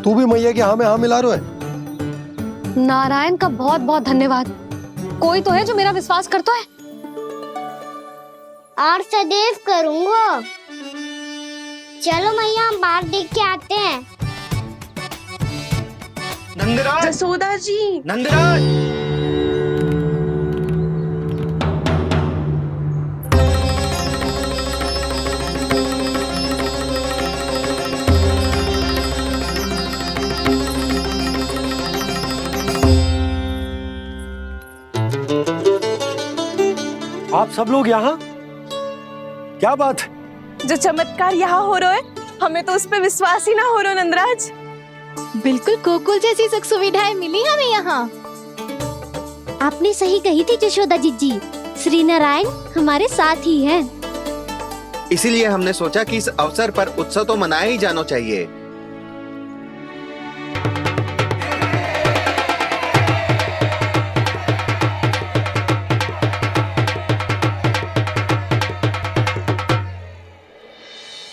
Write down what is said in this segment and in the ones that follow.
तू भी मैया की हाँ में हाँ मिला रहा है। नारायण का बहुत बहुत धन्यवाद। कोई तो है जो मेरा विश्वास करता है। और सदैव करूंगा। चलो मैया हम बाहर देख के आते हैं। नंदराज, जसोदा जी, नंदराज। आप सब लोग यहाँ? क्या बात है? जो चमत्कार यहाँ हो रहा है, हमें तो उस पे विश्वास ही ना हो रहा नंदराज। बिल्कुल गोकुल जैसी सुख सुविधाएं मिली हमें यहाँ। आपने सही कही थी जशोदा जीजी, श्री नारायण हमारे साथ ही हैं। इसीलिए हमने सोचा कि इस अवसर पर उत्सव तो मनाया ही जाना चाहिए।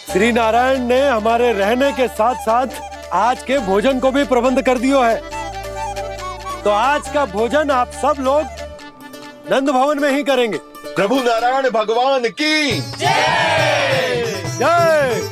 श्री नारायण ने हमारे रहने के साथ साथ आज के भोजन को भी प्रबंध कर दियो है। तो आज का भोजन आप सब लोग नंद भवन में ही करेंगे। प्रभु नारायण भगवान की जय जय।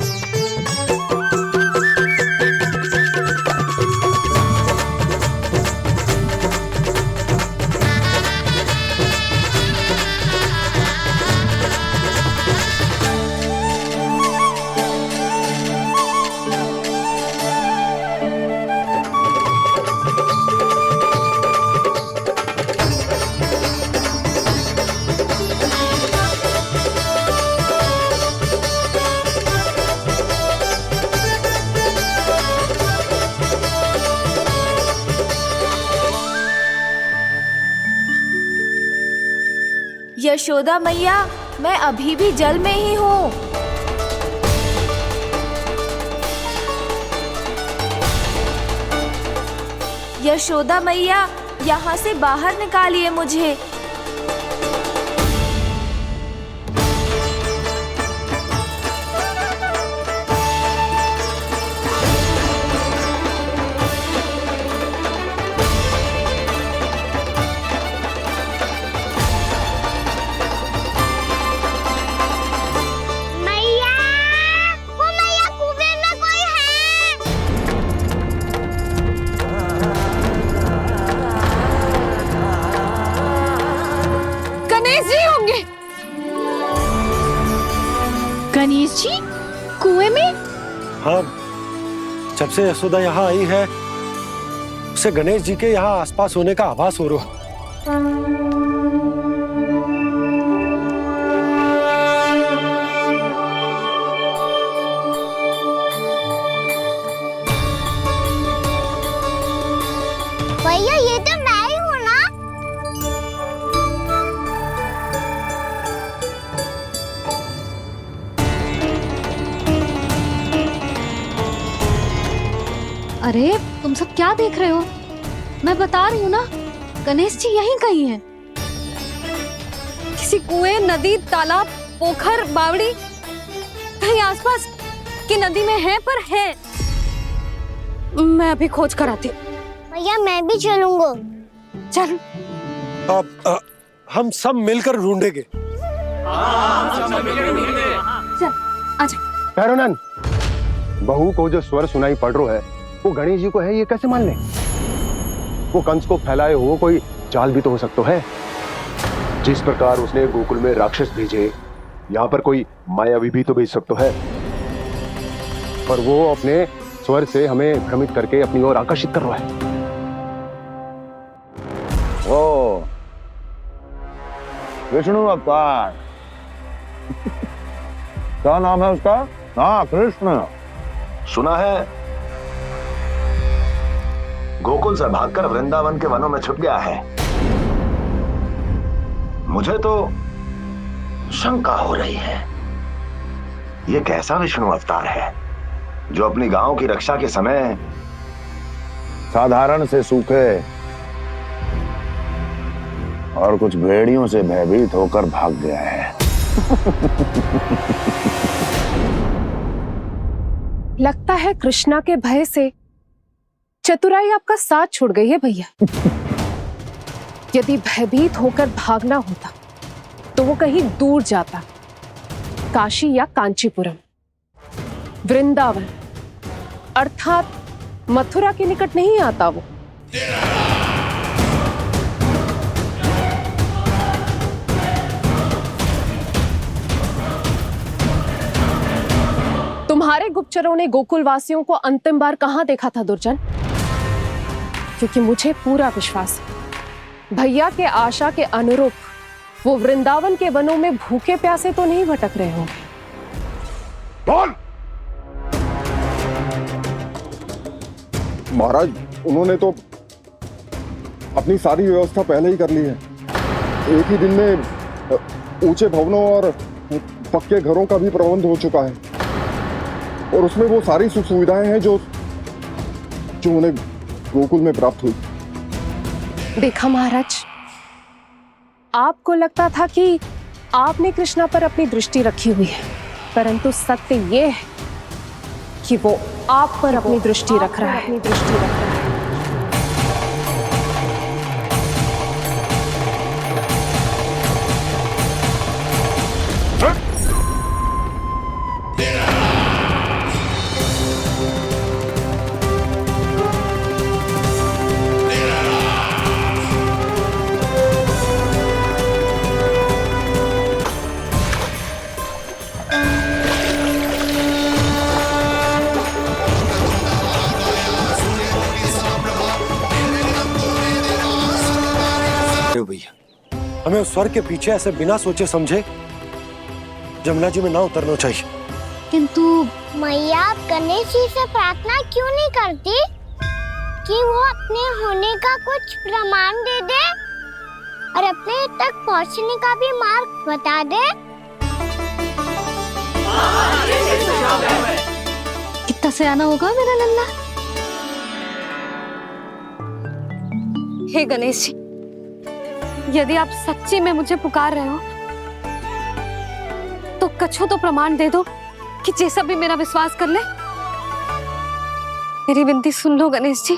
यशोदा मैया, मैं अभी भी जल में ही हूँ। यशोदा मैया, यहाँ से बाहर निकालिए मुझे। गणेश जी कुएं में? हाँ, जब से यशोदा यहाँ आई है उसे गणेश जी के यहाँ आसपास होने का आभास हो रहा है। भैया ये तो मैं ही हूँ ना। अरे तुम सब क्या देख रहे हो? मैं बता रही हूँ ना, गणेश जी यहीं कहीं हैं। किसी कुएं, नदी, तालाब, पोखर, बावड़ी कहीं आसपास की नदी में है, पर है। मैं अभी खोज कर आती हूँ। भैया मैं भी चलूंगा। चल। अब हम सब मिलकर ढूंढेंगे। चल आजा। भैरवनंद, बहू को जो स्वर सुनाई पड़ रहा है वो गणेश जी को है, ये कैसे मान ले? वो कंस को फैलाए हुए कोई चाल भी तो हो सकता है। जिस प्रकार उसने गोकुल में राक्षस भेजे, यहाँ पर कोई मायावी भी तो भेज सकता है। पर वो अपने स्वर से हमें भ्रमित करके अपनी ओर आकर्षित कर रहा है। ओ विष्णु अवतार। क्या नाम है उसका? हाँ, कृष्ण। सुना है गोकुल से भागकर वृंदावन के वनों में छुप गया है। मुझे तो शंका हो रही है, ये कैसा विष्णु अवतार है जो अपनी गांव की रक्षा के समय साधारण से सूखे और कुछ भेड़ियों से भयभीत होकर भाग गया है। लगता है कृष्णा के भय से चतुराई आपका साथ छोड़ गई है भैया। यदि भयभीत होकर भागना होता तो वो कहीं दूर जाता, काशी या कांचीपुरम, वृंदावन अर्थात मथुरा के निकट नहीं आता वो। तुम्हारे गुप्तचरों ने गोकुल वासियों को अंतिम बार कहां देखा था दुर्जन? क्योंकि मुझे पूरा विश्वास है भैया के आशा के अनुरूप वो वृंदावन के वनों में भूखे प्यासे तो नहीं भटक रहे होंगे। बोल! महाराज, उन्होंने तो अपनी सारी व्यवस्था पहले ही कर ली है। एक ही दिन में ऊंचे भवनों और पक्के घरों का भी प्रबंध हो चुका है और उसमें वो सारी सुख सुविधाएं हैं जो उन्हें गोकुल में प्राप्त हुई। देखा महाराज, आपको लगता था कि आपने कृष्णा पर अपनी दृष्टि रखी हुई है, परंतु सत्य ये है कि वो आप पर अपनी दृष्टि रख रहा है। भैया, हमें उस स्वर के पीछे ऐसे बिना सोचे समझे जमुना जी में ना उतरना चाहिए। किंतु मैया, आप गणेश जी से प्रार्थना क्यों नहीं करती कि वो अपने होने का कुछ प्रमाण दे दे और अपने तक पहुंचने का भी मार्ग बता दे? कितना सयाना होगा मेरा लल्ला। हे गणेश जी, यदि आप सच्ची में मुझे पुकार रहे हो तो कछु तो प्रमाण दे दो कि जैसा भी मेरा विश्वास कर ले। मेरी विनती सुन लो गणेश जी।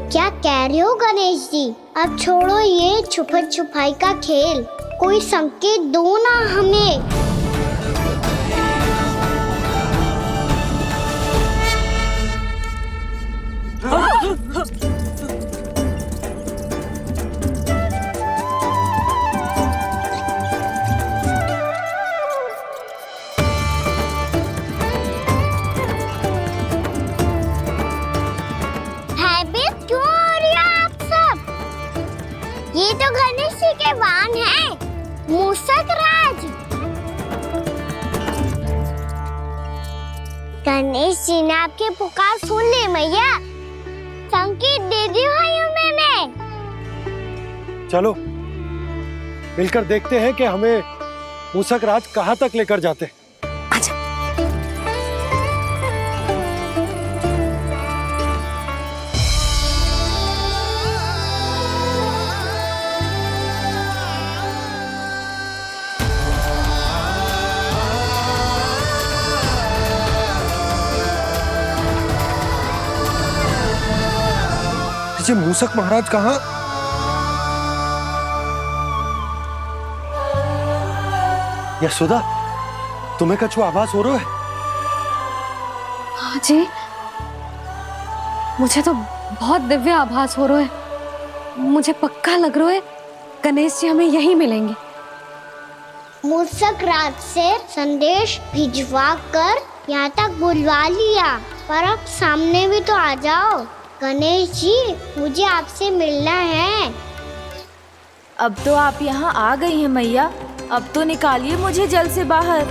क्या कह रहे हो गणेश जी? अब छोड़ो ये छुपन छुपाई का खेल, कोई संकेत दो ना हमें। भयभीत क्यों हो रही हो आप सब? ये तो गणेश जी के वाहन हैं, मूषक राज। गणेश जी ने आपकी पुकार सुन ली मैया, संकेत दे दी भाइयों मैंने। चलो मिलकर देखते हैं कि हमें मूषक राज कहां तक लेकर जाते। ये मूषक महाराज कहाँ? यशोदा, तुम्हें कछु आभास हो रहा है? हाँ जी, मुझे तो बहुत दिव्य आभास हो रहा है। मुझे पक्का लग रहा है गणेश जी हमें यहीं मिलेंगे। मूषक राज से संदेश भिजवा कर यहाँ तक बुलवा लिया, पर अब सामने भी तो आ जाओ। गणेश जी, मुझे आपसे मिलना है। अब तो आप यहाँ आ गई हैं मैया, अब तो निकालिए मुझे जल से बाहर।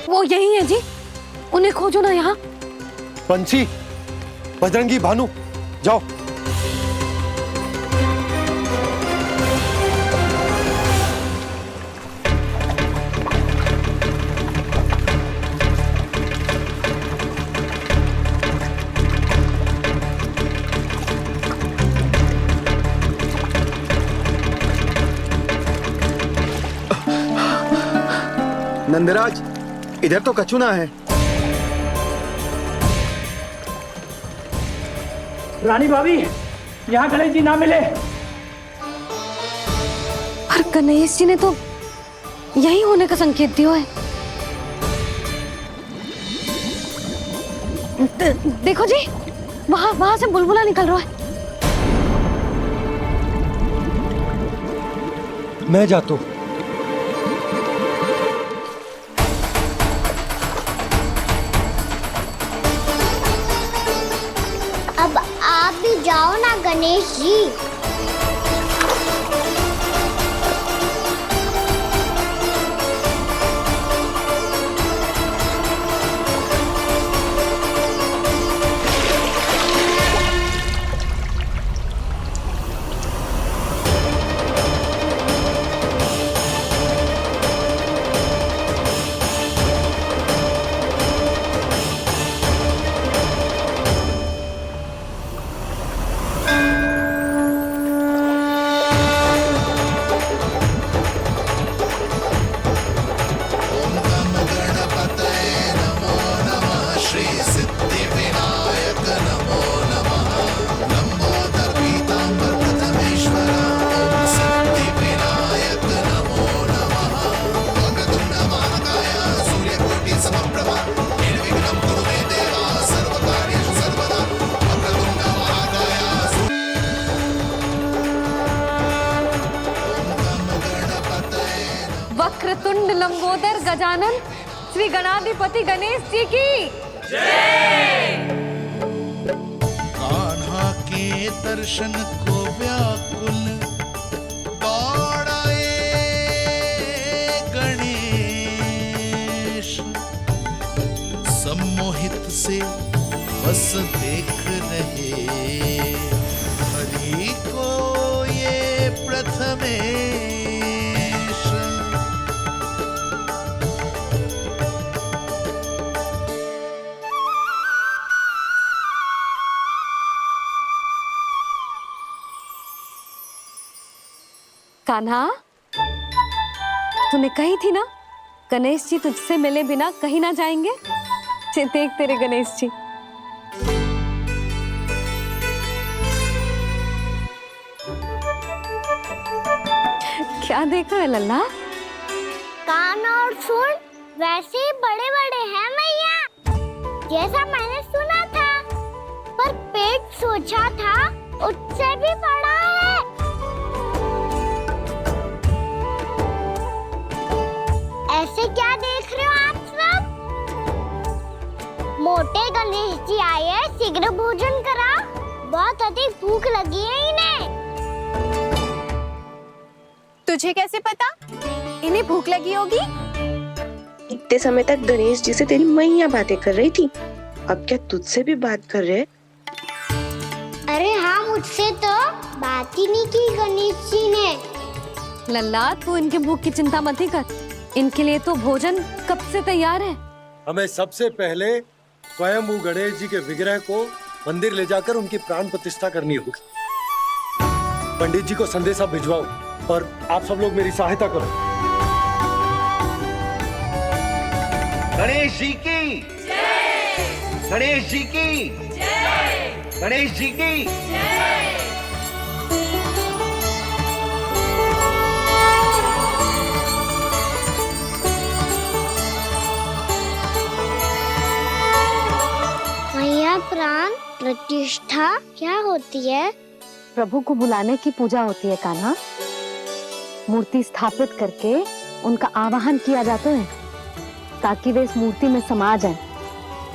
वो यही है जी, उन्हें खोजो ना यहाँ। पंछी, बजरंगी, भानु, जाओ। नंदराज, इधर तो कछुना है। रानी भाभी, यहाँ गणेश जी ना मिले। पर गणेश जी ने तो यही होने का संकेत दिया है। देखो जी, वहां से बुलबुला निकल रहा है। मैं जाता हूं। अब आप भी जाओ ना गणेश जी। वक्रतुंड लंबोदर गजानन श्री गणाधिपति गणेश जी की कान्हा के दर्शन को व्याकुल दौड़ाए गणेश, सम्मोहित से बस देख रहे हरि को ये प्रथमेश। कान्हा, तूने कही थी ना गणेश जी तुझसे मिले बिना कहीं ना जाएंगे। देख तेरे गणेश जी। क्या देखा है लल्ला? कान और सुन वैसे ही बड़े बड़े हैं मैया, जैसा मैंने सुना था। पर पेट सोचा था उससे भी बड़ा है। ऐसे क्या देख रहे हो आप सब? मोटे गणेश जी आए हैं, शीघ्र भोजन करा। बहुत अधिक भूख लगी है इन्हें। तुझे कैसे पता इन्हें भूख लगी होगी? इतने समय तक गणेश जी से तेरी मैया बातें कर रही थी, अब क्या तुझसे भी बात कर रहे? अरे हाँ, मुझसे तो बात ही नहीं की गणेश जी ने। लल्ला, तू इनके भूख की चिंता मत ही कर, इनके लिए तो भोजन कब से तैयार है। हमें सबसे पहले स्वयं गणेश जी के विग्रह को मंदिर ले जाकर उनकी प्राण प्रतिष्ठा करनी होगी। पंडित जी को संदेशा भिजवाओ और आप सब लोग मेरी सहायता करो। गणेश जी की जय! गणेश जी की जय! गणेश जी की जय! मैया, प्राण प्रतिष्ठा क्या होती है? प्रभु को बुलाने की पूजा होती है कान्हा। मूर्ति स्थापित करके उनका आवाहन किया जाता है ताकि वे इस मूर्ति में समा जाएं।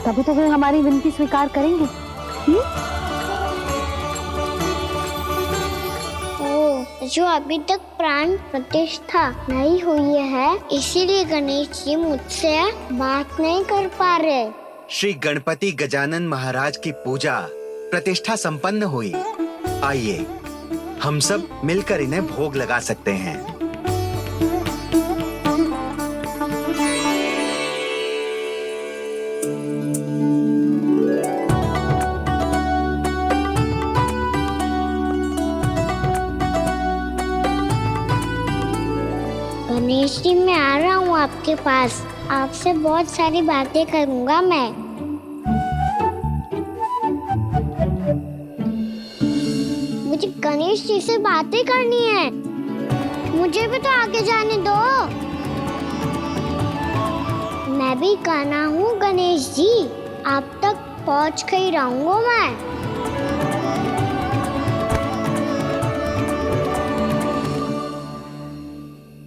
तभी तो वे हमारी विनती स्वीकार करेंगे। जो अभी तक प्राण प्रतिष्ठा नहीं हुई है, इसीलिए गणेश जी मुझसे बात नहीं कर पा रहे। श्री गणपति गजानन महाराज की पूजा प्रतिष्ठा संपन्न हुई। आइए हम सब मिलकर इन्हें भोग लगा सकते हैं। गणेश जी मैं आ रहा हूँ आपके पास, आपसे बहुत सारी बातें करूँगा मैं। मुझे गणेश जी से बातें करनी है, मुझे भी तो आगे जाने दो। मैं भी कान्हा हूँ गणेश जी, आप तक पहुँच कर ही रहूँगा मैं।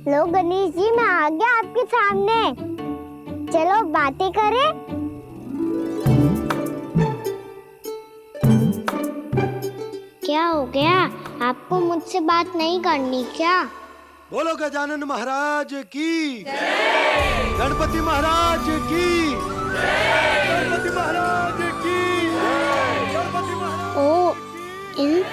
लो गणेश जी मैं आ गया आपके सामने, चलो बातें करें। क्या हो गया, आपको मुझसे बात नहीं करनी क्या? बोलो गजानन महाराज की, गणपति महाराज की, गणपति महाराज की, गणपति महाराज। ओ, इन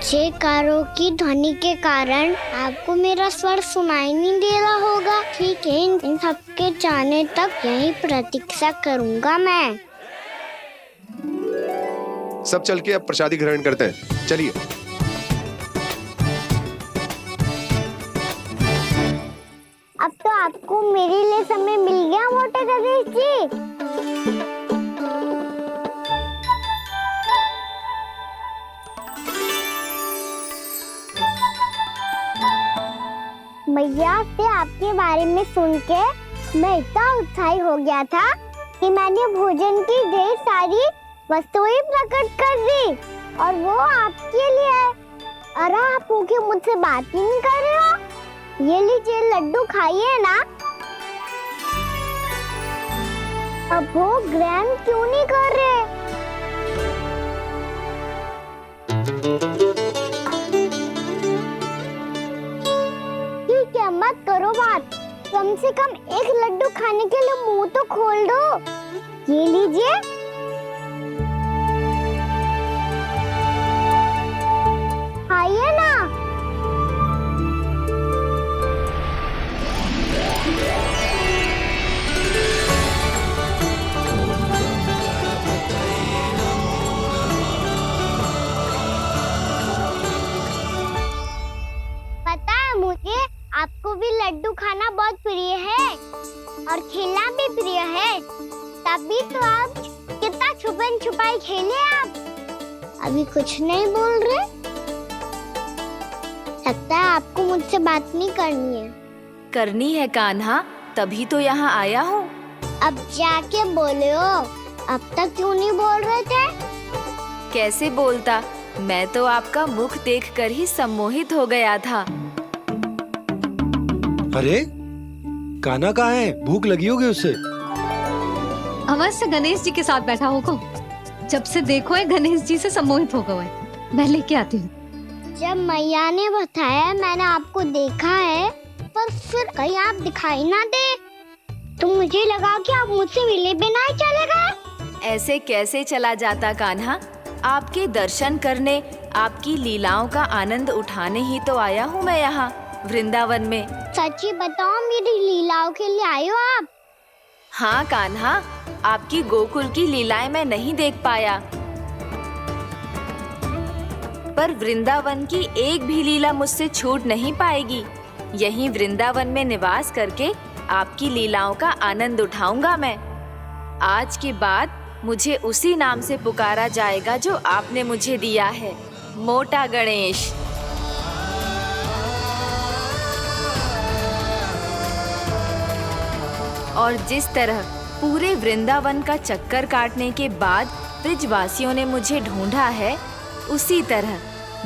जयकारों की ध्वनि के कारण आपको मेरा स्वर सुनाई नहीं दे रहा होगा। ठीक है, इन सबके जाने तक यही प्रतीक्षा करूंगा मैं। सब चल के अब प्रसादी ग्रहण करते हैं, चलिए। अब तो आपको मेरे लिए समय मिल गया मोटे गणेश जी। मैया से आपके बारे में सुन के मैं इतना उत्साही हो गया था कि मैंने भोजन की ढेर सारी वस्तुएं प्रकट कर दी, और वो आपके लिए। अरे आप भूखे मुझसे बात ही नहीं कर रहे हो। ये लीजिए लड्डू खाइए ना। अब वो ग्रहण क्यों नहीं कर रहे? मत करो बात, कम से कम एक लड्डू खाने के लिए मुंह तो खोल दो। ये लीजिए। खाइए ना। पता है मुझे आपको भी लड्डू खाना बहुत प्रिय है और खेलना भी प्रिय है, तभी तो आप कितना छुपन छुपाई खेले। आप अभी कुछ नहीं बोल रहे, लगता है आपको मुझसे बात नहीं करनी है। करनी है कान्हा, तभी तो यहाँ आया हूँ। अब जाके बोलो, अब तक क्यों नहीं बोल रहे थे? कैसे बोलता, मैं तो आपका मुख देखकर ही सम्मोहित हो गया था। अरे कान्हा कहाँ है? भूख लगी होगी उसे। अवश्य गणेश जी के साथ बैठा होगा। जब से देखो है गणेश जी से सम्मोहित हो गए। मैं लेके आती हूँ। जब मैया ने बताया मैंने आपको देखा है, पर फिर कहीं आप दिखाई ना दे, तो मुझे लगा कि आप मुझसे मिले बिना ही चले गए। ऐसे कैसे चला जाता कान्हा, आपके दर्शन करने, आपकी लीलाओं का आनंद उठाने ही तो आया हूँ मैं यहाँ वृंदावन में। सच्ची बताओ, मेरी लीलाओं के लिए आए हो आप? हाँ कान्हा, आपकी गोकुल की लीलाएं मैं नहीं देख पाया, पर वृंदावन की एक भी लीला मुझसे छूट नहीं पाएगी। यहीं वृंदावन में निवास करके आपकी लीलाओं का आनंद उठाऊंगा मैं। आज के बाद मुझे उसी नाम से पुकारा जाएगा जो आपने मुझे दिया है, मोटा गणेश। और जिस तरह पूरे वृंदावन का चक्कर काटने के बाद ब्रिजवासियों ने मुझे ढूंढा है, उसी तरह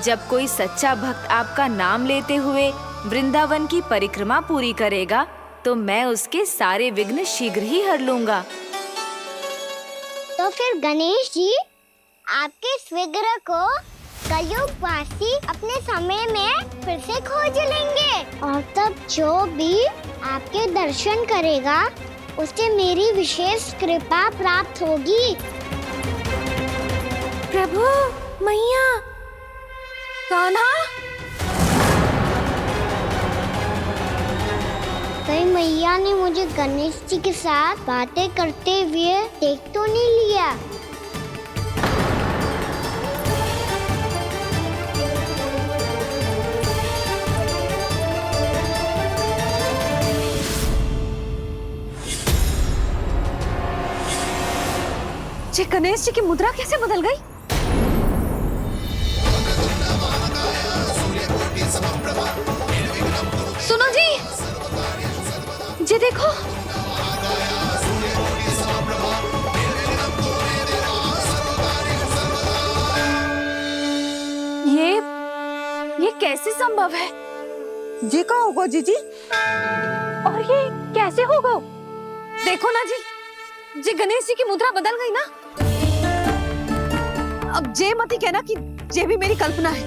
जब कोई सच्चा भक्त आपका नाम लेते हुए वृंदावन की परिक्रमा पूरी करेगा, तो मैं उसके सारे विघ्न शीघ्र ही हर लूंगा। तो फिर गणेश जी, आपके इस विग्रह को कलयुगवासी अपने समय में फिर से खोज लेंगे, और तब जो भी आपके दर्शन करेगा उसे मेरी विशेष कृपा प्राप्त होगी। प्रभु, मैया, कान्हा। कहीं मैया ने मुझे गणेश जी के साथ बातें करते हुए देख तो नहीं लिया? जी गणेश जी की मुद्रा कैसे बदल गई? सुनो जी, जी देखो। ये कैसे संभव है? जी का होगा जीजी? और ये कैसे होगा? देखो ना जी, जी गणेश जी की मुद्रा बदल गई ना। अब जे मती कहना कि जे भी मेरी कल्पना है।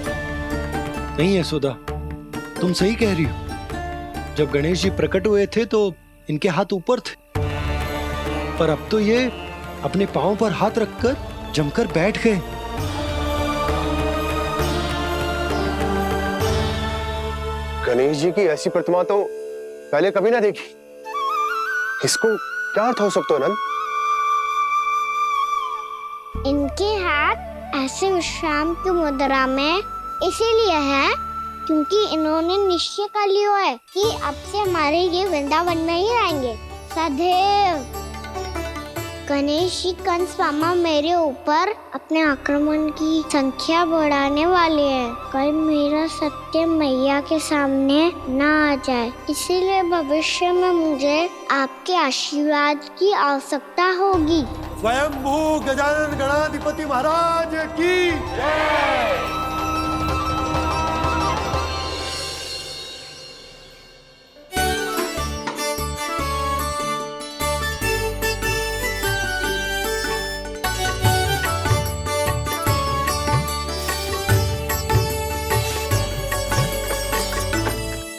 नहीं यशोदा, तुम सही कह रही हो। जब गणेश जी प्रकट हुए थे तो इनके हाथ ऊपर थे, पर अब तो ये अपने पांव पर हाथ रखकर जमकर बैठ गए। गणेश जी की ऐसी प्रतिमा तो पहले कभी ना देखी। इसको क्या अर्थ हो सकता है नंद? इनके हाथ ऐसे विश्राम की मुद्रा में इसीलिए है क्योंकि इन्होंने निश्चय कर लिया है कि अब से हमारे ये वृंदावन में ही रहेंगे सदैव। गणेश जी कंस मामा मेरे ऊपर अपने आक्रमण की संख्या बढ़ाने वाले हैं। कल मेरा सत्य मैया के सामने ना आ जाए, इसीलिए भविष्य में मुझे आपके आशीर्वाद की आवश्यकता होगी। स्वयंभू गजानन गणाधिपति महाराज की जय।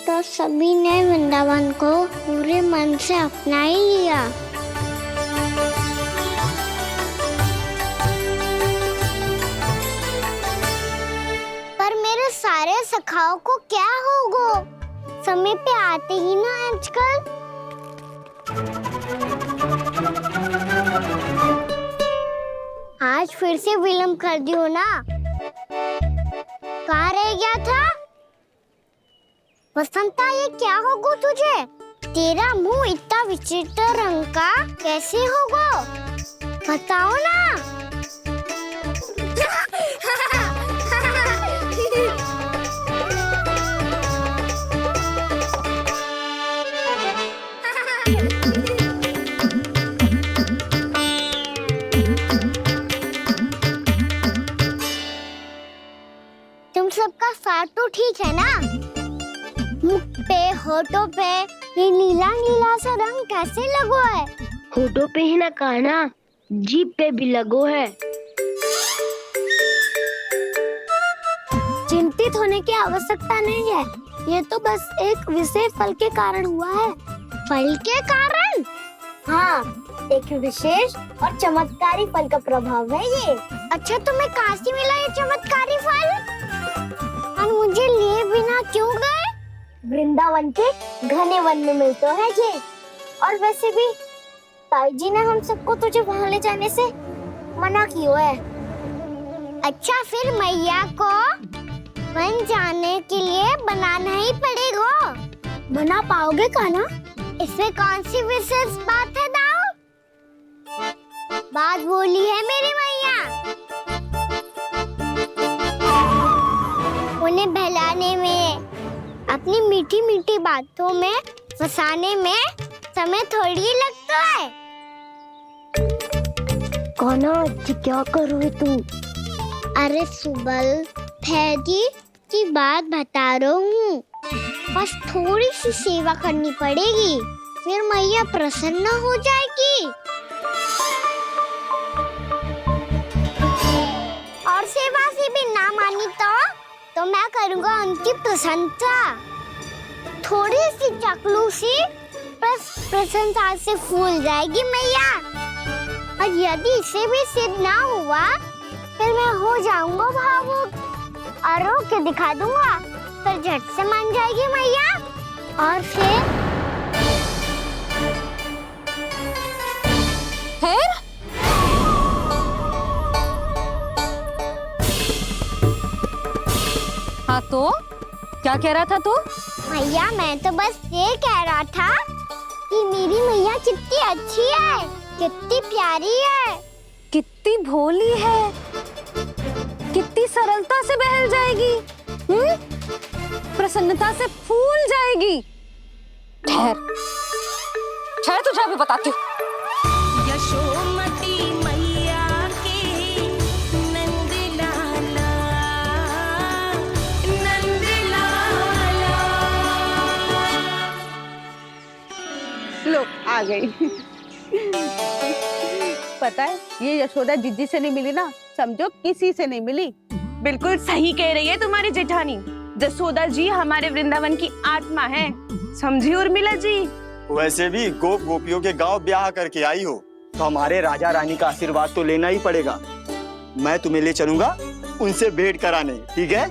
तो सभी ने वृंदावन को पूरे मन से अपना ही लिया। पर मेरे सारे सखाओं को क्या होगा? समय पे आते ही ना आजकल। आज फिर से विलंब कर दियो ना। कहाँ रह गया था? वसंता, ये क्या होगा तुझे? तेरा मुंह इतना विचित्र रंग का कैसे होगा? बताओ ना। तुम सबका स्वाद तो ठीक है ना? मुख पे, होठों पे ये नीला नीला सा रंग कैसे लगो है? होठों पे ही ना कहना, जीभ पे भी लगो है। चिंतित होने की आवश्यकता नहीं है, ये तो बस एक विशेष फल के कारण हुआ है। फल के कारण? हाँ, एक विशेष और चमत्कारी फल का प्रभाव है ये। अच्छा, तुम्हें कहाँ से मिला ये चमत्कारी फल? और मुझे लिए बिना क्यों गए? वृंदावन के घने वन में मिलते हैं ये। और वैसे भी ताई जी ने हम सबको तुझे वहाँ ले जाने से मना किया है। अच्छा, फिर मैया को वन जाने के लिए बनाना ही पड़ेगा। बना पाओगे कान्हा? इसमें कौन सी विशेष बात है दाऊ? बात बोली है मेरी मैया। उन्हें बहलाने में, अपनी मीठी मीठी बातों में फंसाने में समय थोड़ी लगता है। कान्हा, क्या करोगे तुम? अरे सुबल, फैजी की बात बता रहा हूँ। बस थोड़ी सी सेवा करनी पड़ेगी, फिर मैया प्रसन्न हो जाएगी। और सेवा से भी ना मानी तो मैं करूँगा उनकी प्रशंसा। थोड़ी सी चकलूसी बस प्रशंसा से फूल जाएगी मैया। और यदि इसे भी सिद्ध ना हुआ, फिर मैं हो जाऊंगा भावुक और रो के दिखा दूंगा, फिर झट से मान जाएगी मैया। और फिर हाँ तो क्या कह रहा था तू? मैया, मैं तो बस ये कह रहा था कि मेरी मैया कितनी अच्छी है, कितनी प्यारी है। कितनी भोली है, कितनी सरलता से बहल जाएगी, प्रसन्नता से फूल जाएगी। ठहर ठहर, तुझे अभी बताती हूँ। यशोमती मैया के नंद लाला, नंद लाला। लो आ गई। पता है ये यशोदा जिज्जी से नहीं मिली ना, समझो किसी से नहीं मिली। बिल्कुल सही कह रही है तुम्हारी जेठानी। जसोदा जी हमारे वृंदावन की आत्मा है, समझी उर्मिला जी। वैसे भी गोप गोपियों के गांव ब्याह करके आई हो तो हमारे राजा रानी का आशीर्वाद तो लेना ही पड़ेगा। मैं तुम्हें ले चलूंगा उनसे भेंट कराने, ठीक है?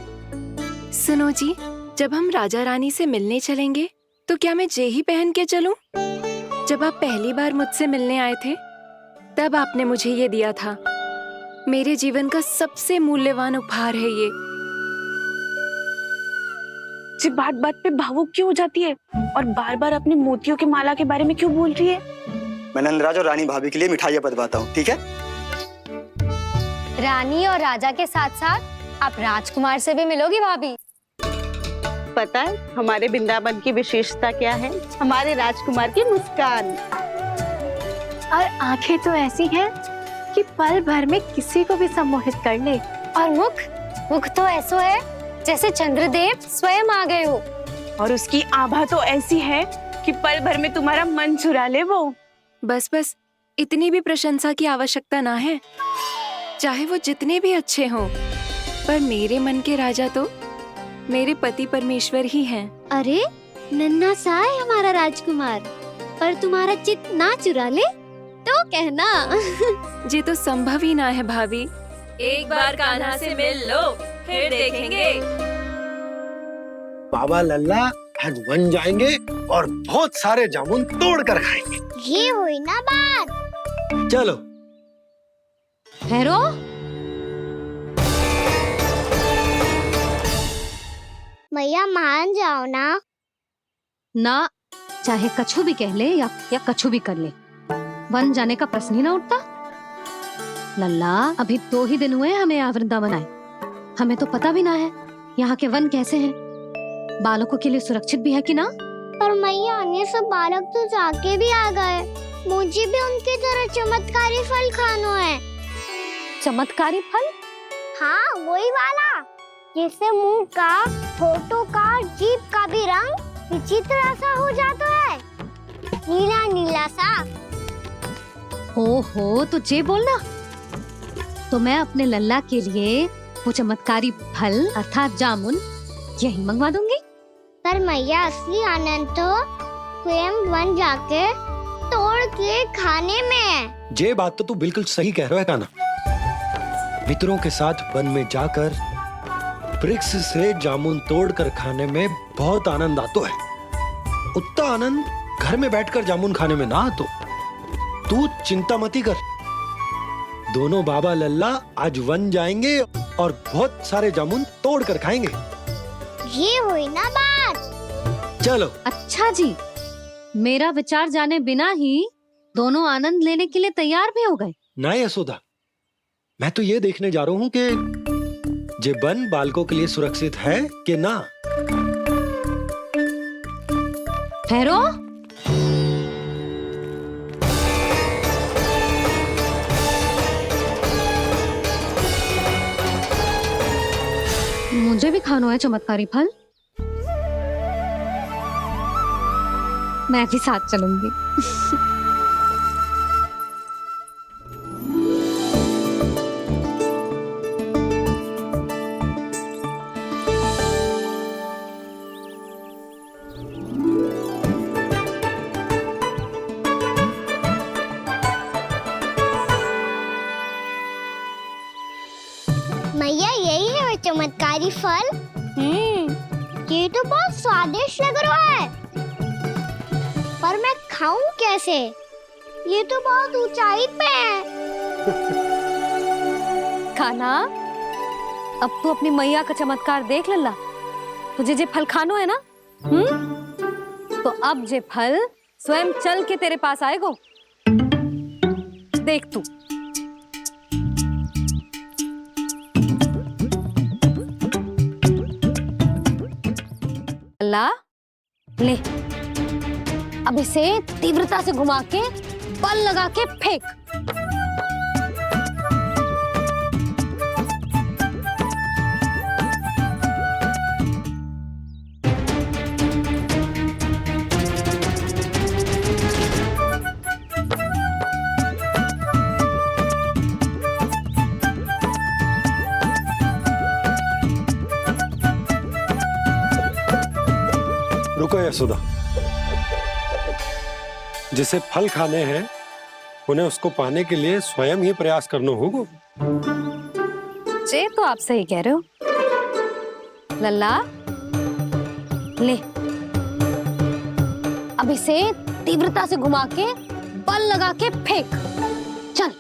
सुनो जी, जब हम राजा रानी से मिलने चलेंगे तो क्या मैं जे ही पहन के चलूं? जब आप पहली बार मुझसे मिलने आए थे तब आपने मुझे ये दिया था। मेरे जीवन का सबसे मूल्यवान उपहार है ये। जी बात बात पे भावुक क्यों हो जाती है और बार बार अपनी मोतियों के माला के बारे में क्यों बोल रही है? मैं नंदराज और रानी भाभी के लिए मिठाइयाँ बंटवाता हूँ, ठीक है? रानी और राजा के साथ साथ आप राजकुमार से भी मिलोगी भाभी। पता है हमारे वृंदावन की विशेषता क्या है? हमारे राजकुमार की मुस्कान। और आंखें तो ऐसी हैं कि पल भर में किसी को भी सम्मोहित कर ले। और मुख तो ऐसा है जैसे चंद्रदेव स्वयं आ गए हो। और उसकी आभा तो ऐसी है कि पल भर में तुम्हारा मन चुरा ले वो। बस बस, इतनी भी प्रशंसा की आवश्यकता ना है। चाहे वो जितने भी अच्छे हों, पर मेरे मन के राजा तो मेरे पति परमेश्वर ही हैं। अरे नन्हा सा है हमारा राजकुमार, पर तुम्हारा चित्त ना चुरा ले तो कहना। ये तो संभव ही ना है भाभी। एक बार कान्हा से मिल लो, फिर देखेंगे। बाबा लल्ला आज वन जाएंगे और बहुत सारे जामुन तोड़ कर खाएंगे। ये हुई ना बात। चलो। ठहरो। मैया मान जाओ ना। चाहे कछु भी कह ले या कछु भी कर ले, वन जाने का प्रश्न ही ना उठता। लल्ला, अभी 2 ही दिन हुए हमें यहाँ वृंदावन आए। हमें तो पता भी ना है यहाँ के वन कैसे हैं, बालकों के लिए सुरक्षित भी है कि ना। पर मैया अन्य सब बालक तो जाके भी आ गए, मुझे भी उनकी तरह चमत्कारी फल खाना है। चमत्कारी फल? हाँ वही वाला, जैसे मुंह का, होठों का, जीभ का भी रंग विचित्र सा हो जाता है, नीला नीला सा। हो तो जे बोलना। तो मैं अपने लल्ला के लिए वो चमत्कारी फल अर्थात जामुन यही मंगवा दूंगी। पर मैया असली आनंद तो स्वयं वन जाके तोड़ के खाने में है। ये बात तो तू बिल्कुल सही कह रहा है कान्हा। मित्रों के साथ वन में जाकर वृक्ष से जामुन तोड़कर खाने में बहुत आनंद आता है। उतना आनंद घर में बैठकर जामुन खाने में ना आतो। तू चिंता मती कर, दोनों बाबा लल्ला आज वन जाएंगे और बहुत सारे जामुन तोड़ कर खाएंगे। ये हुई ना बात। चलो। अच्छा जी, मेरा विचार जाने बिना ही दोनों आनंद लेने के लिए तैयार भी हो गए। ना यशोदा, मैं तो ये देखने जा रहा हूँ कि ये वन बालकों के लिए सुरक्षित है कि ना। ठहरो। मुझे भी खाना है चमत्कारी फल। मैं भी साथ चलूंगी। मैया यही है वो चमत्कारी फल। ये तो बहुत स्वादिष्ट लग रहा है, पर मैं खाऊं कैसे? ये तो बहुत ऊंचाई पे है। खाना, अब तू अपनी मैया का चमत्कार देख लल्ला। तुझे जे फल खानो है ना, तो अब जे फल स्वयं चल के तेरे पास आएगो। देख तू। लल्ला ले, अब इसे तीव्रता से घुमा के बल लगा के फेंक। रुको यशोदा, जिसे फल खाने हैं उन्हें उसको पाने के लिए स्वयं ही प्रयास करना होगा। जे तो आप सही कह रहे हो लल्ला, ले अब इसे तीव्रता से घुमा के बल लगा के फेंक। चल।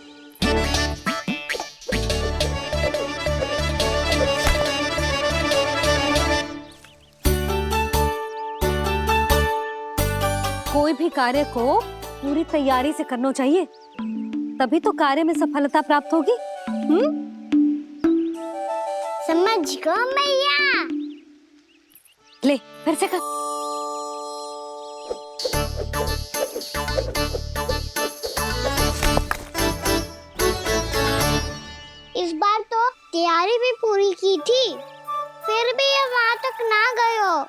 कोई भी कार्य को पूरी तैयारी से करना चाहिए, तभी तो कार्य में सफलता प्राप्त होगी। समझ गो मैया। ले फिर से कर। इस बार तो तैयारी भी पूरी की थी, फिर भी ये वहां तक ना गए हो।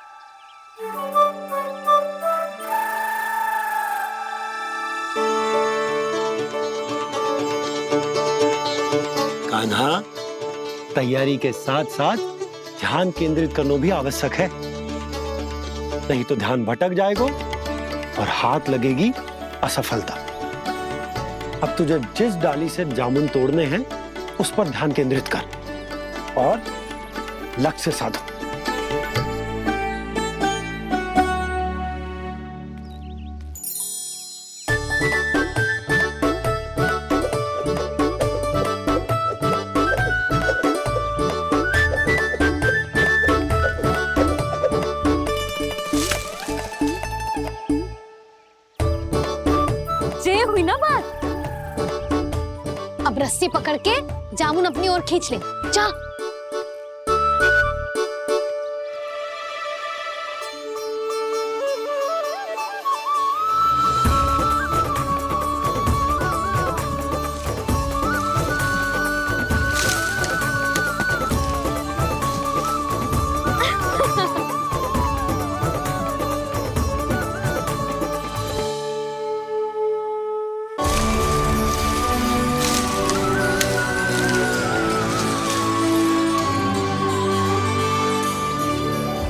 कान्हा, तैयारी के साथ साथ ध्यान केंद्रित करना भी आवश्यक है, नहीं तो ध्यान भटक जाएगा और हाथ लगेगी असफलता। अब तुझे जिस डाली से जामुन तोड़ने हैं उस पर ध्यान केंद्रित कर और लक्ष्य साधो। हुई ना बात, अब रस्सी पकड़ के जामुन अपनी ओर खींच ले। जा।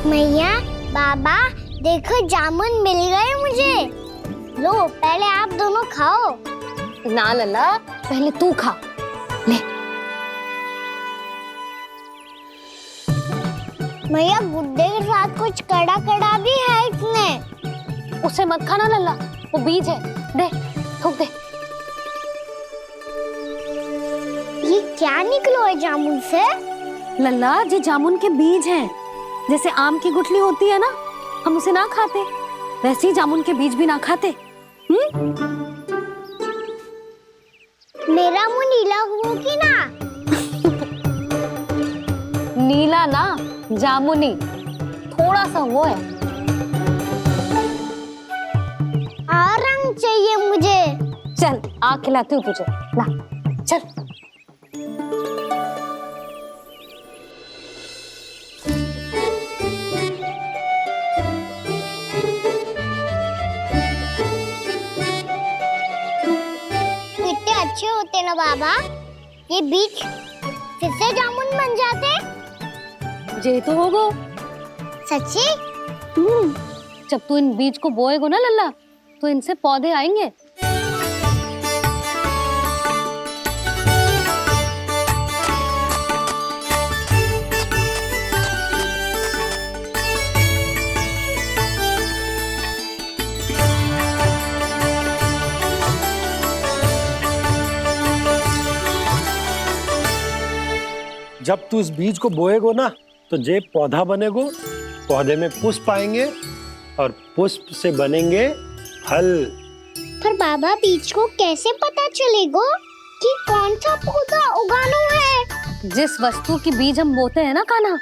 मैया, बाबा, देखो जामुन मिल गए मुझे। लो, पहले आप दोनों खाओ। ना लल्ला, पहले तू खा। ले। मैया, गुड्डे के साथ कुछ कड़ा कड़ा भी है इसमें। उसे मत खाना लल्ला, वो बीज है। दे, थूक दे। ये क्या निकलो है जामुन से? लल्ला, ये जामुन के बीज हैं। जैसे आम की गुठली होती है ना, हम उसे ना खाते, वैसे ही जामुन के बीज भी ना खाते। मेरा मुंह नीला हुआ कि ना? नीला ना, जामुनी, थोड़ा सा वो है। और रंग चाहिए मुझे। चल, आ खिलाती हूँ तुझे। ला, चल। अच्छे होते ना बाबा, ये बीज फिर से जामुन बन जाते। जे तो होगो। सच्ची? जब तू इन बीज को बोएगो ना लल्ला, तो इनसे पौधे आएंगे। जब तू इस बीज को बोएगो ना, तो जे पौधा बनेगो, पौधे में पुष्प आएंगे और पुष्प से बनेंगे फल। पर बाबा, बीज को कैसे पता चलेगा कि कौन सा पौधा उगाना है? जिस वस्तु की बीज हम बोते हैं ना कान्हा,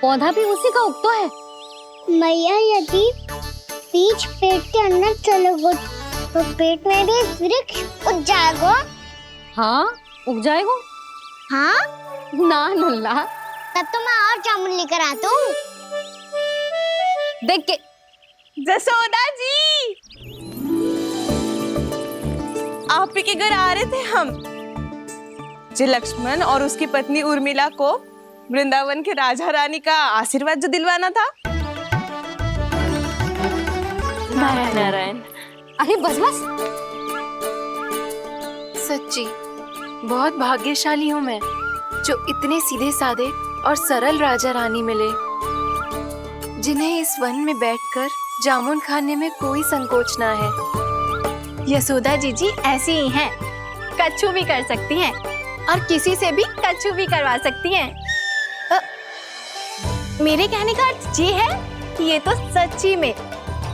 पौधा भी उसी का उगता है। मैया यदि बीज पेट के अंदर चलोगे तो पेट में भी वृक्ष उग जाएगा। हाँ उग जाएगा। हाँ ना नल्ला, तब तो मैं और जामुन लेकर आता हूँ। देख के जसोदा जी, आप ही के घर आ रहे थे हम। जी लक्ष्मण और उसकी पत्नी उर्मिला को वृंदावन के राजा रानी का आशीर्वाद जो दिलवाना था। नारायण नारायण। अरे बस बस। सच्ची बहुत भाग्यशाली हूँ मैं, जो इतने सीधे साधे और सरल राजा रानी मिले, जिन्हें इस वन में बैठकर जामुन खाने में कोई संकोच ना है। यशोदा जीजी ऐसी ही हैं, कच्छू भी कर सकती हैं और किसी से भी कच्छू भी करवा सकती हैं। मेरे कहने का अर्थ ये है कि ये तो सच्ची में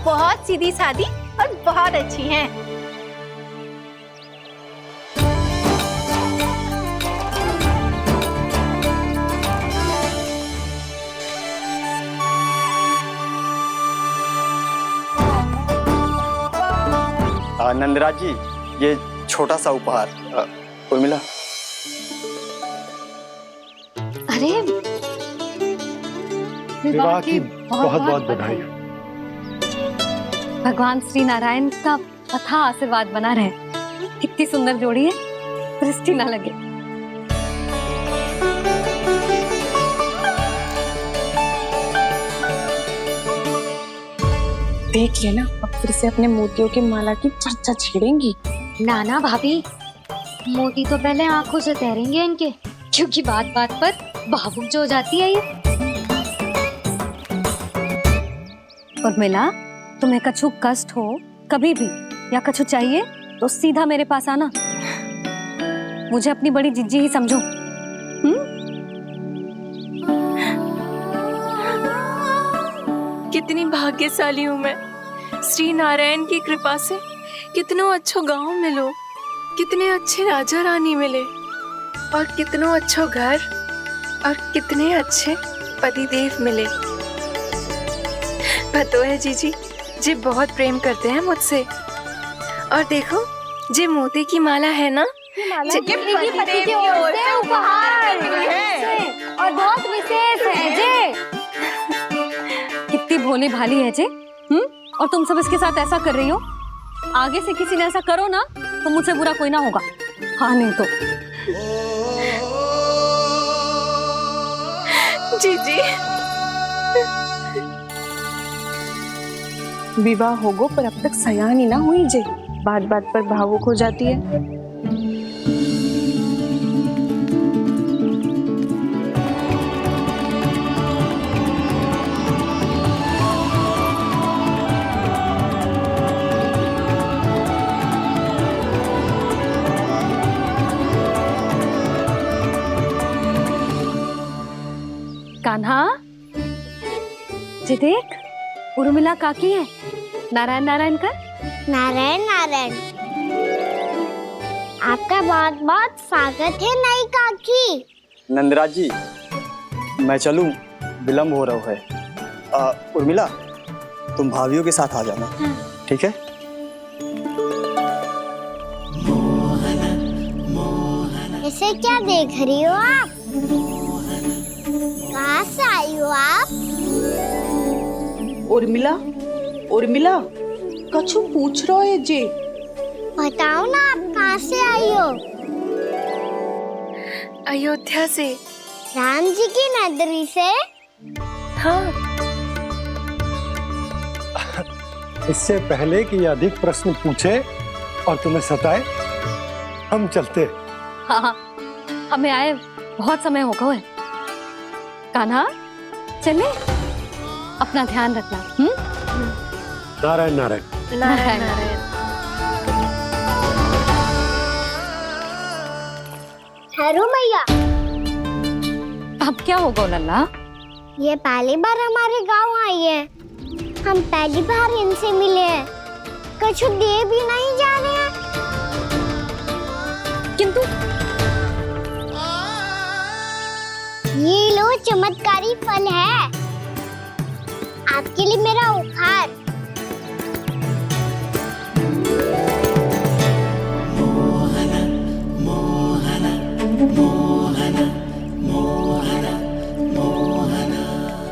बहुत सीधी सादी और बहुत अच्छी हैं। नंदराज जी, ये छोटा सा उपहार। उर्मिला। अरे विवाह की बहुत बहुत बधाई। भगवान श्री नारायण का अथाह आशीर्वाद बना रहे। कितनी सुंदर जोड़ी है, दृष्टि ना लगे। देख लेना, अब फिर से अपने मोतियों की माला की चर्चा छेड़ेंगी। नाना भाभी, मोती तो पहले आंखों से तैरेंगे इनके, क्योंकि बात बात पर भावुक जो हो जाती है ये। उर्मिला, तुम्हें कछु कष्ट हो कभी भी या कछु चाहिए तो सीधा मेरे पास आना। मुझे अपनी बड़ी जिज्जी ही समझो। कितनी भाग्यशाली हूँ मैं, श्री नारायण की कृपा से कितनों अच्छो गांव मिलो, कितने अच्छे राजा रानी मिले, और कितनों अच्छो घर और कितने अच्छे पतिदेव मिले। पतो है जीजी, जी बहुत प्रेम करते हैं मुझसे। और देखो, जे मोती की माला है ना, ये पति की ओर से उपहार है और बहुत विशेष है जे। कितनी भोली भाली है जे। और तुम सब इसके साथ ऐसा कर रही हो। आगे से किसी ने ऐसा करो ना तो मुझसे बुरा कोई ना होगा। हाँ नहीं तो। जीजी, विवाह होगो पर अब तक सयानी ना हुई जे, बात बात पर भावुक हो जाती है। कान्हा, जे देख, उर्मिला काकी है। नारायण नारायण कर। नारायण नारायण। आपका बहुत बहुत स्वागत है नई काकी। नंदराज जी, मैं चलूं, विलम्ब हो रहा है। उर्मिला, तुम भाभियों के साथ आ जाना। ठीक है? इसे क्या देख रही हो आप? कहाँ से आई हो आप? उर्मिला, उर्मिला, कछु पूछ रहा है जे। बताओ ना, आप कहाँ से आई हो? अयोध्या से। राम जी की नगरी से? हाँ। इससे पहले कि अधिक प्रश्न पूछे और तुम्हें सताए, हम चलते। हाँ हाँ, हमें आए बहुत समय हो गया है। कान्हा, चले, अपना ध्यान रखना। नारायण नारायण। नारायण नारायण। ठहरो मैया। अब क्या होगा लल्ला? ये पहली बार हमारे गांव आई है। हम पहली बार इनसे मिले हैं। कुछ दे भी नहीं जा रहे हैं। किंतु ये लो, चमत्कारी फल है। आपके लिए मेरा उपहार।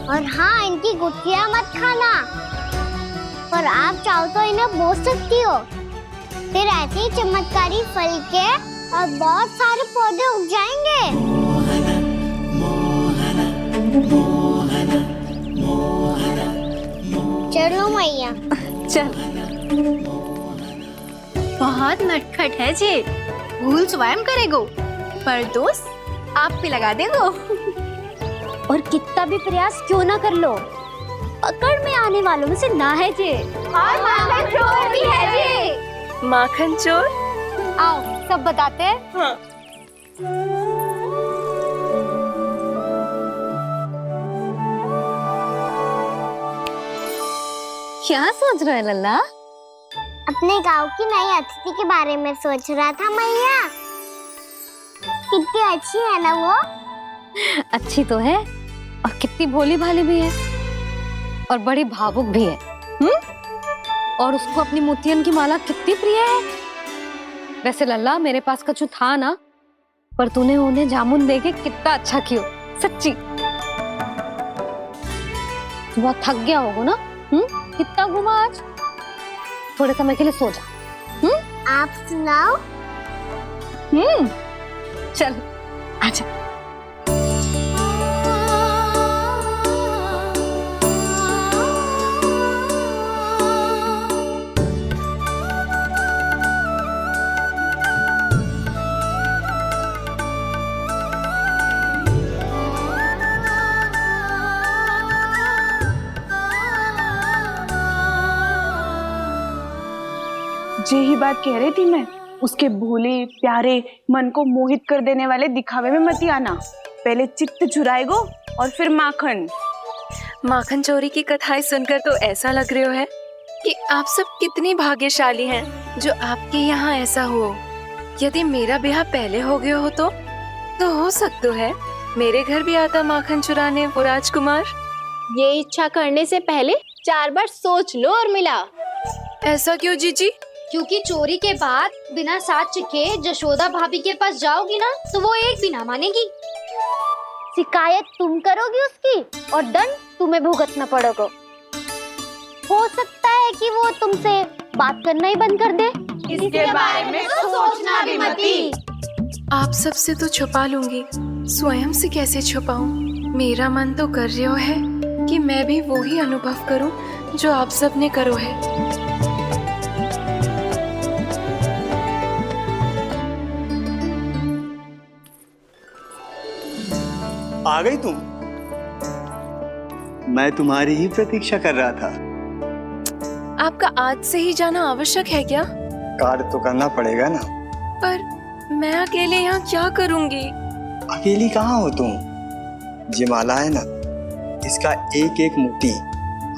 और हाँ, इनकी गुठलियां मत खाना। और आप चाहो तो इन्हें बो सकती हो। फिर ऐसे ही चमत्कारी फल के और बहुत सारे पौधे उग जाएंगे। चलो मैया। चल। बहुत नटखट है जे, भूल स्वयं करेगो, पर दोस्त आप पे लगा देगो। और कितना भी प्रयास क्यों ना कर लो, पकड़ में आने वालों में से ना है जे। और माखन चोर भी है जे। माखन चोर? आओ सब बताते हैं। हाँ। क्या सोच रहे हो लल्ला? अपने गांव की नई अतिथि के बारे में सोच रहा था मैया। कितनी अच्छी है ना वो? अच्छी तो है और कितनी भोली भाली भी है और बड़ी भावुक भी है। और उसको अपनी मोतियन की माला कितनी प्रिय है। वैसे लल्ला मेरे पास कछु था ना, पर तूने उन्हें जामुन देके कितना अच्छा किया, सच्ची। बहुत थक गया होगा ना? कितना घुमा आज? थोड़े समय के लिए सो जा। आप सुनाओ। चल आजा। यही बात कह रही थी मैं, उसके भोले प्यारे मन को मोहित कर देने वाले दिखावे में मत आना। पहले चित्त चुराएगो और फिर माखन। माखन चोरी की कथाएं सुनकर तो ऐसा लग रहा है कि आप सब कितनी भाग्यशाली हैं जो आपके यहाँ ऐसा हो। यदि मेरा ब्याह पहले हो गया हो तो हो सकता है मेरे घर भी आता माखन चुराने वो राजकुमार। ये इच्छा करने से पहले 4 बार सोच लो और मिला। ऐसा क्यों जीजी? क्योंकि चोरी के बाद बिना साथ चिखे जशोदा भाभी के पास जाओगी ना तो वो एक भी ना मानेगी। शिकायत तुम करोगी उसकी और दंड तुम्हें भुगतना पड़ेगा। हो सकता है कि वो तुमसे बात करना ही बंद कर दे। इसके बारे में तो सोचना भी मती। आप सबसे तो छुपा लूंगी, स्वयं से कैसे छुपाऊं? मेरा मन तो कर रहा है कि मैं भी वो ही अनुभव करूं जो आप सब ने करो है। आ गई तुम? मैं तुम्हारी ही प्रतीक्षा कर रहा था। आपका आज से ही जाना आवश्यक है क्या? कार्य तो करना पड़ेगा ना। पर मैं अकेले यहाँ क्या करूँगी? अकेली कहाँ हो तुम? ये माला है ना, इसका एक एक मोती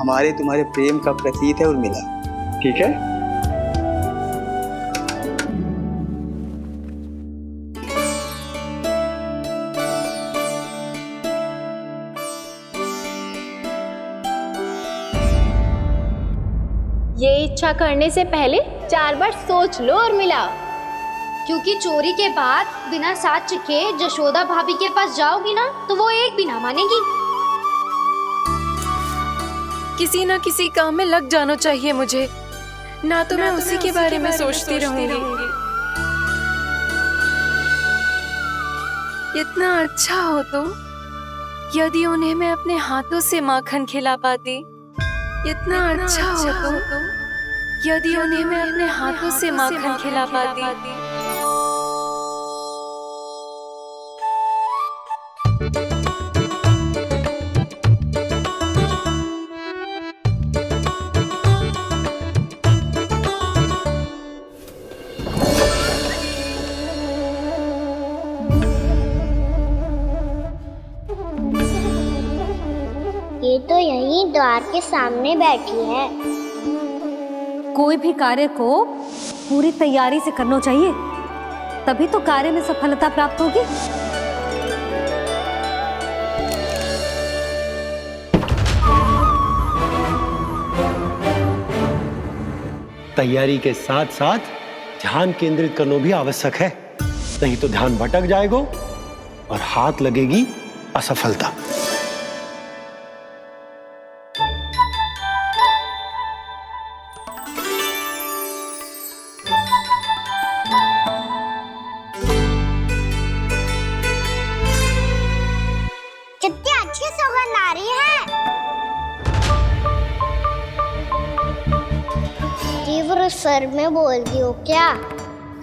हमारे तुम्हारे प्रेम का प्रतीक है उर्मिला, ठीक है? ये इच्छा करने से पहले 4 बार सोच लो और मिला। क्योंकि चोरी के बाद बिना साथ चिखे जशोदा भाभी के पास जाओगी ना तो वो एक भी ना मानेगी। किसी ना किसी काम में लग जाना चाहिए मुझे, ना तो मैं उसी के बारे में सोचती रहूंगी। इतना अच्छा हो तो यदि उन्हें मैं अपने हाथों से माखन खिला पाती। इतना अच्छा हो तो यदि उन्हें मैं अपने हाथों से माखन खिला पाती। ये तो यहीं द्वार के सामने बैठी है। कोई भी कार्य को पूरी तैयारी से करना चाहिए, तभी तो कार्य में सफलता प्राप्त होगी। तैयारी के साथ साथ ध्यान केंद्रित करना भी आवश्यक है, नहीं तो ध्यान भटक जाएगा और हाथ लगेगी असफलता। कितनी अच्छी सौगंध आ रही है। तीव्र स्वर में बोलती हो क्या?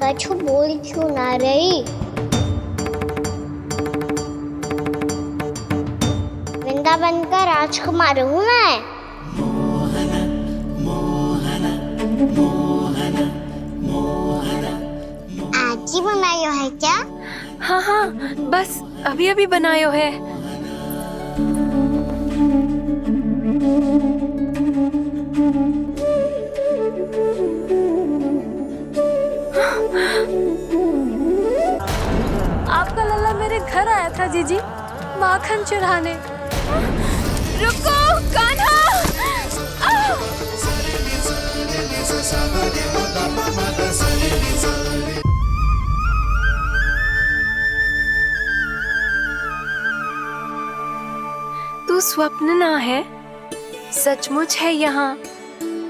कछु बोल क्यों ना रही? वृंदावन का राजकुमार हूँ मैं। आज ही बनायो है क्या? हाँ हाँ, बस अभी अभी बनायो है। आपका लल्ला मेरे घर आया था जीजी, माखन चुराने। रुको कान्हा! तू स्वप्न ना है, सचमुच है यहाँ।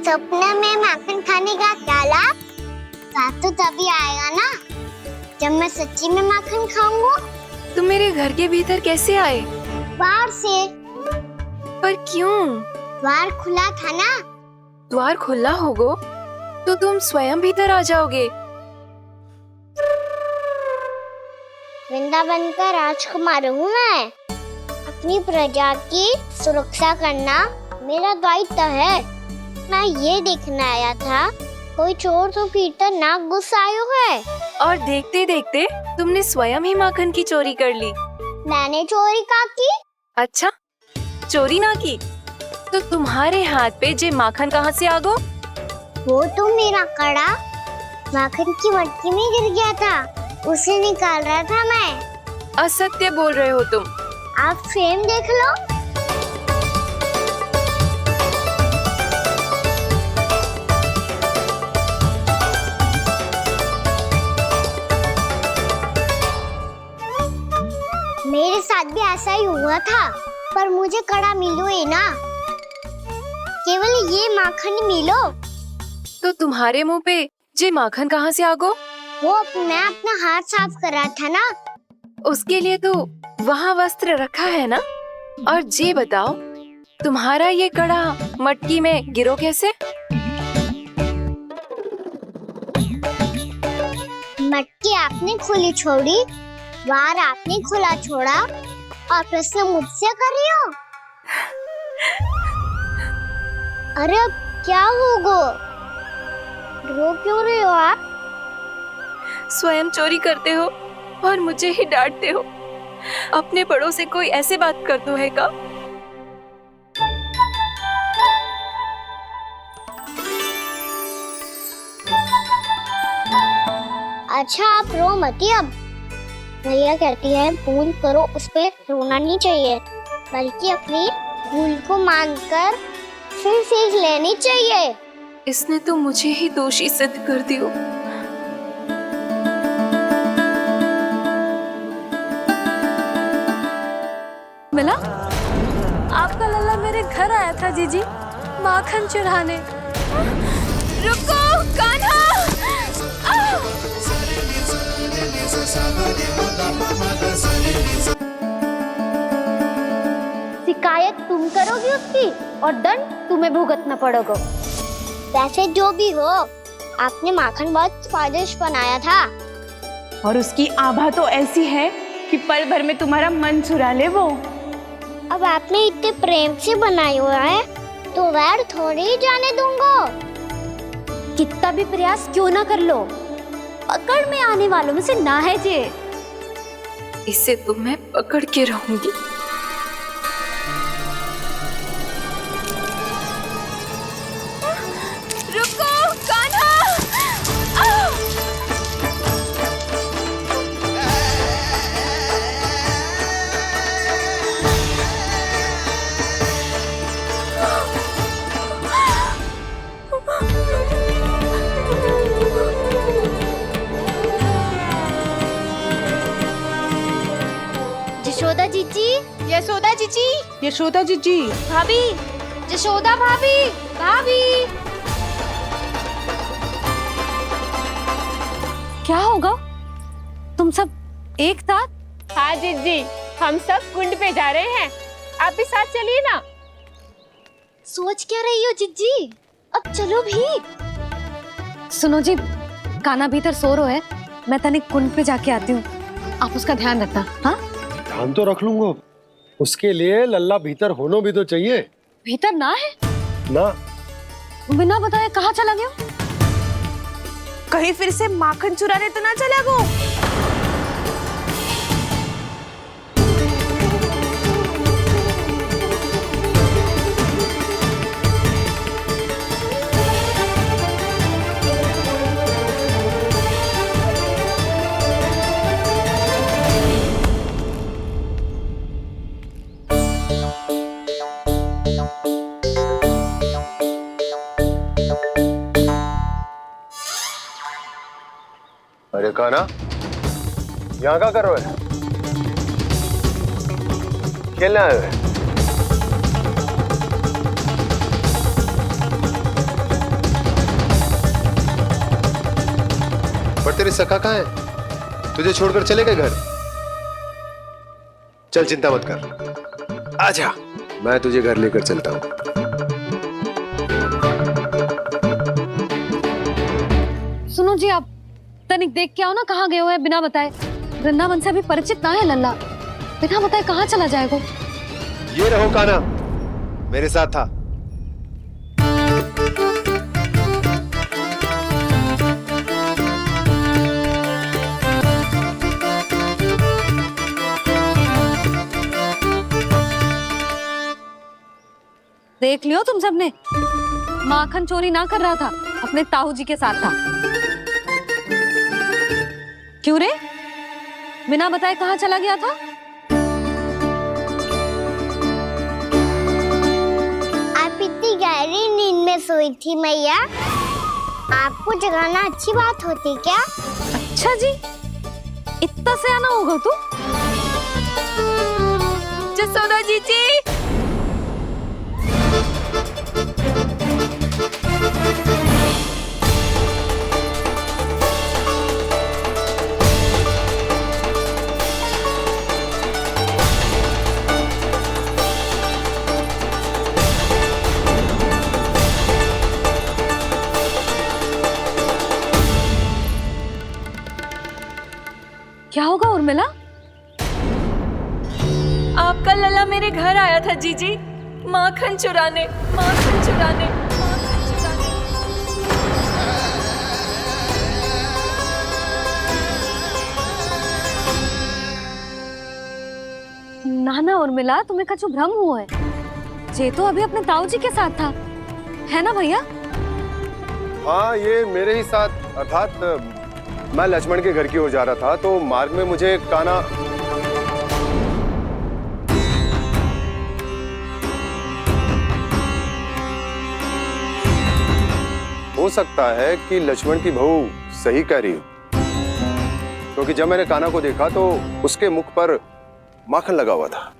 सपने में माखन खाने का क्या लाभ? लाभ तो तभी आएगा ना जब मैं सच्ची में माखन खाऊंगा। तुम मेरे घर के भीतर कैसे आए? बाहर से। पर क्यों? द्वार खुला था ना। द्वार खुला होगा तो तुम स्वयं भीतर आ जाओगे। वृंदावन का राजकुमार हूँ मैं। अपनी प्रजा की सुरक्षा करना मेरा दायित्व है। मैं ये देखने आया था कोई चोर तो भीतर ना घुस आयो है। और देखते देखते तुमने स्वयं ही माखन की चोरी कर ली। मैंने चोरी का की? अच्छा, चोरी ना की तो तुम्हारे हाथ पे जे माखन कहाँ से आ गो? वो तो मेरा कड़ा माखन की मटकी में गिर गया था, उसे निकाल रहा था मैं। असत्य बोल रहे हो तुम। आप फ्रेम देख लो। मेरे साथ भी ऐसा ही हुआ था, पर मुझे कड़ा मिलो ही ना, केवल ये माखन मिलो। तो तुम्हारे मुंह पे जे माखन कहाँ से आ गो? वो मैं अपना हाथ साफ कर रहा था ना। उसके लिए तो वहाँ वस्त्र रखा है ना। और जे बताओ, तुम्हारा ये कड़ा मटकी में गिरो कैसे? मटकी आपने खुली छोड़ी, द्वार आपने खुला छोड़ा और प्रश्न मुझसे कर रही हो? अरे अब क्या होगा? रो क्यों रहे हो आप? स्वयं चोरी करते हो और मुझे ही डांटते हो। अपने बड़ों से कोई ऐसे बात करते है का? अच्छा आप रो मती। अब भैया कहती है भूल करो, उस पे रोना नहीं चाहिए, बल्कि अपनी भूल को मानकर फिर सीख लेनी चाहिए। इसने तो मुझे ही दोषी सिद्ध कर दियो। मिला? आपका लल्ला मेरे घर आया था जीजी, माखन चुराने। रुको कान्हा! शिकायत तुम करोगी उसकी और दंड तुम्हें भुगतना पड़ेगा। वैसे जो भी हो, आपने माखन बहुत स्वादिष्ट बनाया था। और उसकी आभा तो ऐसी है कि पल भर में तुम्हारा मन चुरा ले वो। अब आपने इतने प्रेम से बनाया हुआ है तो वैर थोड़ी ही जाने दूंगा। कितना भी प्रयास क्यों ना कर लो, पकड़ में आने वालों में से ना है जे। इसे तो मैं पकड़ के रहूंगी। रुको कान्हा! यशोदा जीजी, यशोदा जीजी, भाभी, जशोदा भाभी, भाभी। क्या होगा? तुम सब एक साथ? हाँ जीजी, हम सब कुंड पे जा रहे हैं, आप भी साथ चलिए ना। सोच क्या रही हो जिज्जी? अब चलो भी। सुनो जी, कान्हा भीतर सो रहा है, मैं तनिक कुंड पे जाके आती हूँ, आप उसका ध्यान रखना। हाँ, ध्यान तो रख लूंगा, उसके लिए लल्ला भीतर होना भी तो चाहिए। भीतर ना है ना, बिना बताए कहाँ चला गया? कहीं फिर से माखन चुराने तो ना चला गो। अरे कान्हा, यहाँ क्या कर रहे हो? खेलने आए हुए? पर तेरी सखा कहाँ है? तुझे छोड़कर चले गए घर? चल चिंता मत कर, आजा, मैं तुझे घर लेकर चलता हूँ। सुनो जी, आप तनिक देख के आओ ना कहाँ गए हुए हैं बिना बताए। वृंदावन से अभी परिचित ना है लल्ला, बिना बताए कहाँ चला जाएगा? ये रहो कान्हा, मेरे साथ था। देख लियो तुम सबने, माखन चोरी ना कर रहा था, अपने ताऊ जी के साथ था। क्यों रे, बिना बताए कहाँ चला गया था? आप इतनी गहरी नींद में सोई थी मैया, आपको जगाना अच्छी बात होती क्या? अच्छा जी, इतना सयाना होगा तू? जसोदा जीजी, क्या होगा उर्मिला? आपका लल्ला मेरे घर आया था जीजी, माखन चुराने, माखन चुराने, माखन चुराने। ना ना उर्मिला, तुम्हें कछु भ्रम हुआ है, जे तो अभी अपने ताऊ जी के साथ था, है ना भैया? हाँ, ये मेरे ही साथ, अर्थात मैं लक्ष्मण के घर की ओर जा रहा था, तो मार्ग में मुझे कान्हा हो सकता है कि लक्ष्मण की बहू सही कह रही हो, क्योंकि जब मैंने कान्हा को देखा तो उसके मुख पर माखन लगा हुआ था।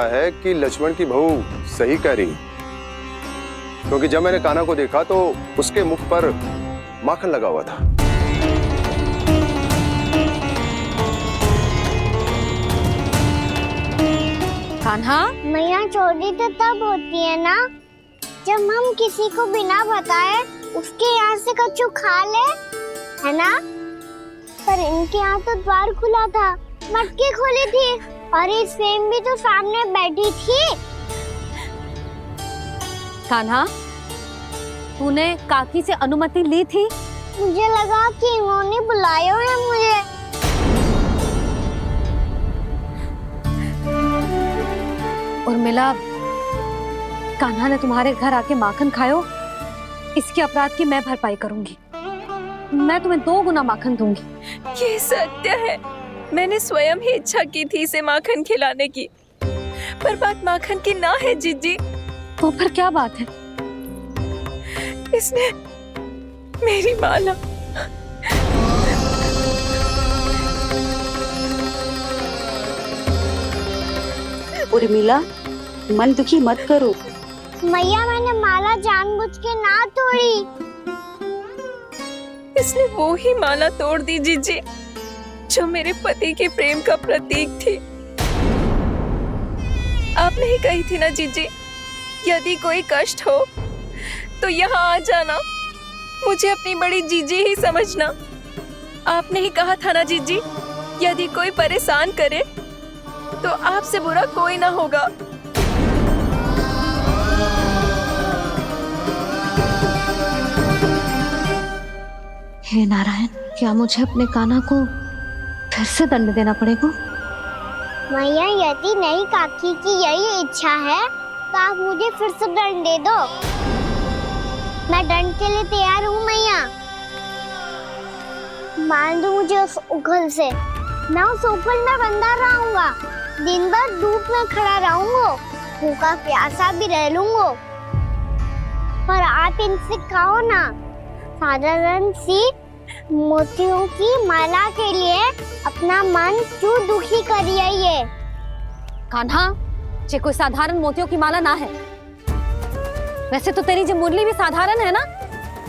है कि लक्ष्मण की बहू सही कह रही, क्योंकि जब मैंने कान्हा को देखा तो उसके मुख पर माखन लगा हुआ था। कान्हा, मैया चोरी तो तब होती है ना जब हम किसी को बिना बताए उसके यहाँ से कछु खा ले, है ना? पर इनके यहाँ तो द्वार खुला था, मटकी खोली थी और इस फेम भी तो सामने बैठी थी। कान्हा, तूने काकी से अनुमति ली थी? मुझे लगा कि इन्होंने बुलाया है मुझे। उर्मिला, कान्हा ने तुम्हारे घर आके माखन खायो, इसके अपराध की मैं भरपाई करूंगी। मैं तुम्हें 2 गुना माखन दूंगी। ये सत्य है, मैंने स्वयं ही इच्छा की थी इसे माखन खिलाने की, पर बात माखन की ना है जीजी। तो फिर क्या बात है? इसने मेरी माला उर्मिला, मन दुखी मत करो। मैया मैंने माला जानबूझ के ना तोड़ी। इसने वो ही माला तोड़ दी जीजी जो मेरे पति के प्रेम का प्रतीक थी। आपने ही कही थी ना जीजी, यदि कोई कष्ट हो तो यहाँ आ जाना, मुझे अपनी बड़ी जीजी ही समझना। आपने ही कहा था ना जीजी, यदि कोई परेशान करे तो आपसे बुरा कोई ना होगा। हे नारायण, क्या मुझे अपने कान्हा को फिर से दंड देना पड़ेगा? मैया यदि नहीं काकी की यही इच्छा है तो आप मुझे फिर से दंड दे दो। मैं दंड के लिए तैयार हूँ मैया। मान दो मुझे उस उखल से, मैं उस उखल में बंधा रहूंगा, दिन भर धूप में खड़ा रहूंगा, भूखा प्यासा भी रह लूंगा। पर आप इनसे कहो ना, साधारण सी मोतियों की माला के लिए अपना मन क्यों दुखी करिए? कान्हा, ये कोई साधारण मोतियों की माला ना है। वैसे तो तेरी जो मुरली भी साधारण है ना,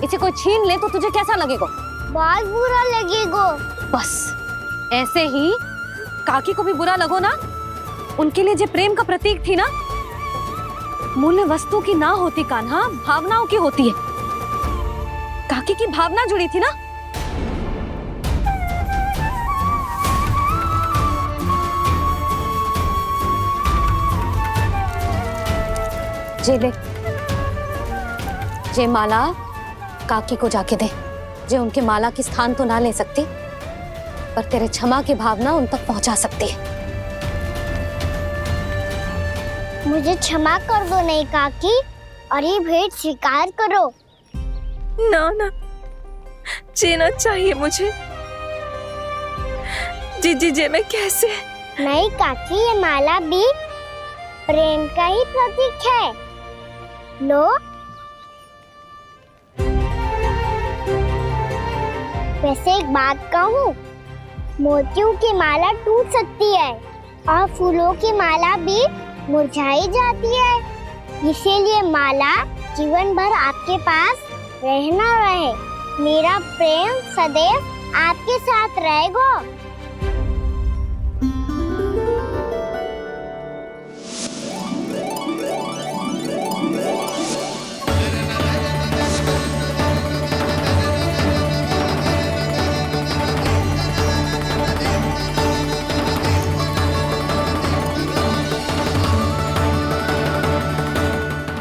इसे कोई छीन ले तो तुझे कैसा लगेगा? बहुत बुरा लगेगा। बस ऐसे ही काकी को भी बुरा लगो ना। उनके लिए जो प्रेम का प्रतीक थी ना, मूल्य वस्तु की ना होती कान्हा, भावनाओं की होती है। काकी की भावना जुड़ी थी ना। जे ले, जे माला काकी को जाके दे। जे उनके माला की स्थान तो ना ले सकती, पर तेरे क्षमा की भावना उन तक पहुंचा सकती है। मुझे क्षमा कर दो नहीं काकी, और ये भेंट स्वीकार करो। ना ना, जीना चाहिए मुझे। जीजी जे मैं कैसे? नहीं काकी, ये माला भी प्रेम का ही प्रतीक है। लो। वैसे एक बात कहूँ, मोतियों की माला टूट सकती है और फूलों की माला भी मुरझाई जाती है। इसीलिए माला जीवन भर आपके पास रहना रहे। मेरा प्रेम सदैव आपके साथ रहेगा।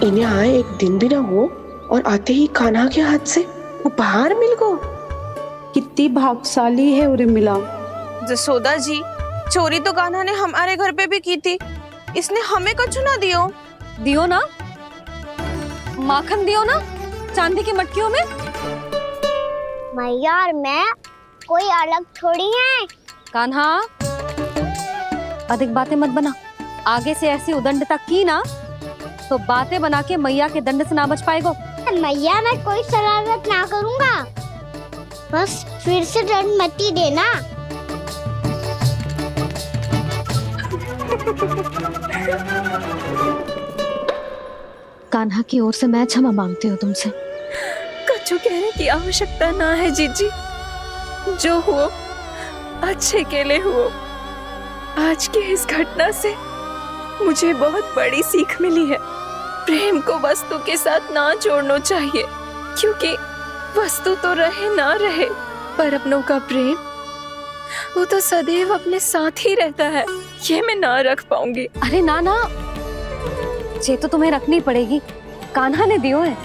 इन्हें आए एक दिन भी ना हो और आते ही कान्हा के हाथ से उपहार मिल गो। कितनी भाग्यशाली है उर्मिला। जसोदा जी, चोरी तो कान्हा ने हमारे घर पे भी की थी, इसने हमें कछु ना दियो। दियो ना, माखन दियो ना, चांदी की मटकियों में। मैया और मैं कोई अलग थोड़ी हैं। कान्हा, अधिक बातें मत बना। आगे से ऐसी उदंडता की ना तो बातें बना के मैया के दंड से ना बच पाएगो। मैया मैं कोई शरारत ना करूँगा, बस फिर से दंड मत ही देना। कान्हा की ओर से मैं क्षमा मांगती हूँ तुमसे। कछु कहने की आवश्यकता ना है जीजी, जो हुआ अच्छे के लिए हुआ। आज की इस घटना से मुझे बहुत बड़ी सीख मिली है। प्रेम को वस्तु के साथ ना जोड़ना चाहिए, क्योंकि वस्तु तो रहे ना रहे, पर अपनों का प्रेम वो तो सदैव अपने साथ ही रहता है। ये मैं ना रख पाऊंगी। अरे ना ना, ये तो तुम्हें रखनी पड़ेगी। कान्हा ने दियो है।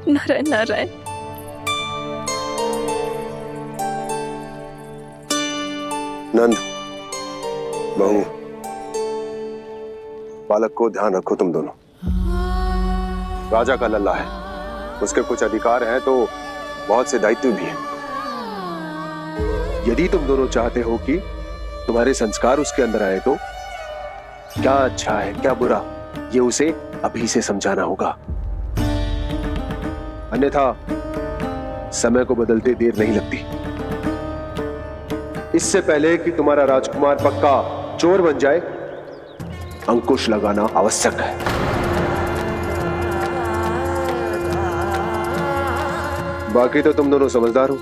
नारायण नारायण। नंद, बहू, बालक को ध्यान रखो तुम दोनों। राजा का लल्ला है, उसके कुछ अधिकार हैं तो बहुत से दायित्व भी हैं। यदि तुम दोनों चाहते हो कि तुम्हारे संस्कार उसके अंदर आए तो क्या अच्छा है क्या बुरा, ये उसे अभी से समझाना होगा। अन्यथा समय को बदलते देर नहीं लगती। इससे पहले कि तुम्हारा राजकुमार पक्का चोर बन जाए, अंकुश लगाना आवश्यक है। बाकी तो तुम दोनों समझदार हो।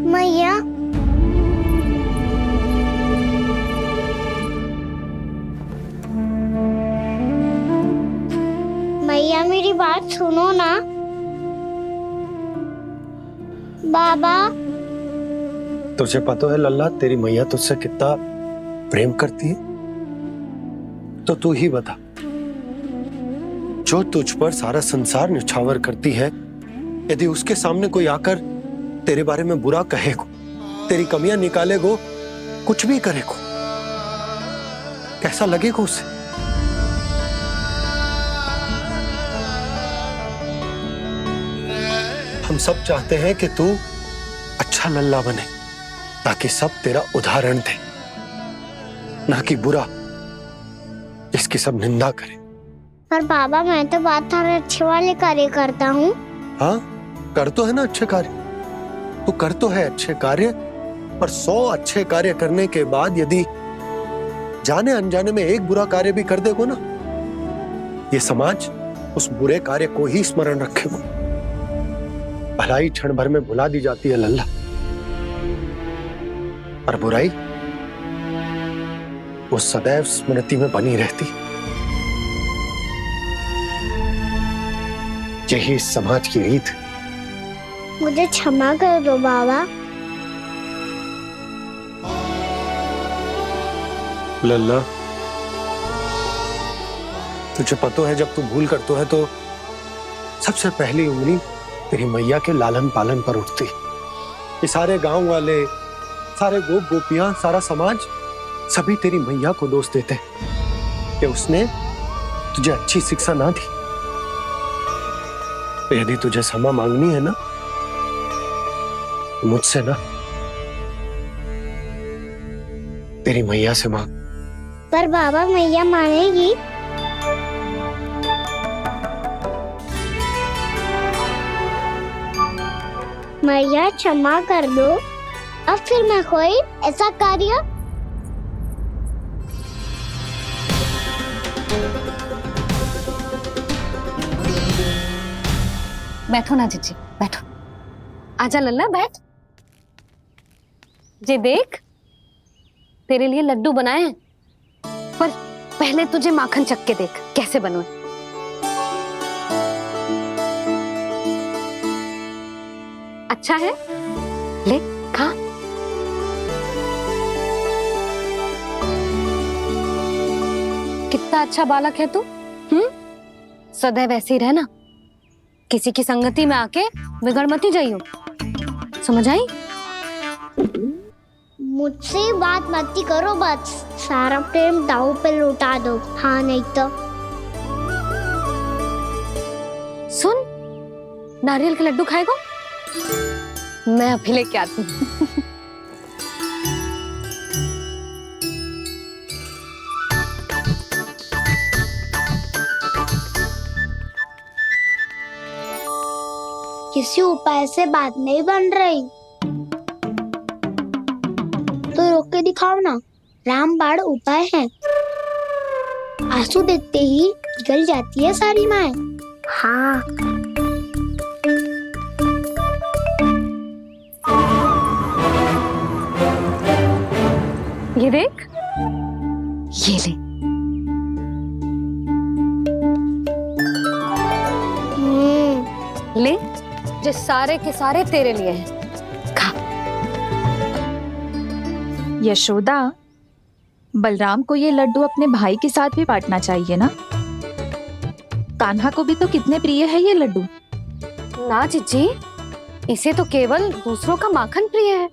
मैया, मैया मेरी बात सुनो ना। बाबा, तुझे पता है लल्ला, तेरी मैया तुझसे कितना प्रेम करती है? तो तू ही बता, जो तुझ पर सारा संसार न्यौछावर करती है, यदि उसके सामने कोई आकर तेरे बारे में बुरा कहेगो, तेरी कमियां निकालेगो, कुछ भी करेगो, कैसा लगेगा उसे? हम सब चाहते हैं कि तू अच्छा लल्ला बने, ताकि सब तेरा उदाहरण दे, ना कि बुरा जिसकी सब निंदा करे। पर बाबा, मैं तो बात थारे अच्छे वाले कार्य करता हूँ। हाँ, कर तो है ना अच्छे कार्य, तू कर तो है अच्छे कार्य, पर 100 अच्छे कार्य करने के बाद यदि जाने अनजाने में एक बुरा कार्य भी कर देगो ना, ये समाज उस बुरे कार्य को ही स्मरण रखेगो। भलाई क्षण भर में भुला दी जाती है लल्ला, और बुराई वो सदैव स्मृति में बनी रहती। यही इस समाज की रीत। मुझे क्षमा कर दो बाबा। लल्ला, तुझे पता है जब तू भूल करतो है तो सबसे पहली उंगली तेरी मैया के लालन पालन पर उठती। ये सारे गांव वाले, सारे गोप गोपियां, सारा समाज, सभी तेरी मैया को दोष देते कि उसने तुझे अच्छी शिक्षा ना दी। तो यदि तुझे क्षमा मांगनी है ना, मुझसे ना, तेरी मैया से मांग। पर बाबा, मैया मानेगी? मैया क्षमा कर दो, अब फिर मैं कोई ऐसा कार्य। बैठो ना जीजी, बैठो। आजा लल्ला, बैठ। जे देख, तेरे लिए लड्डू बनाए हैं, पर पहले तुझे माखन चख के देख कैसे बने। अच्छा है, ले खा। कितना अच्छा बालक है तू। सदैव ऐसे ही रहना, किसी की संगति में आके बिगड़ मत जाइयो, समझ आई? मुझसे बात मत करो, बस सारा प्रेम दाव पे लौटा दो। हाँ, नहीं तो सुन, नारियल के लड्डू खाएगा? मैं अभी लेके आती हूँ। किसी उपाय से बात नहीं बन रही तो रोक के दिखाओ ना। रामबाण उपाय है, आंसू देखते ही पिघल जाती है सारी माए। हाँ, ये देख, ये ले। ले, जो सारे के सारे तेरे लिए हैं, खा। यशोदा, बलराम को ये लड्डू अपने भाई के साथ भी बांटना चाहिए ना, कान्हा को भी तो कितने प्रिय है ये लड्डू। ना जीजी, इसे तो केवल दूसरों का माखन प्रिय है।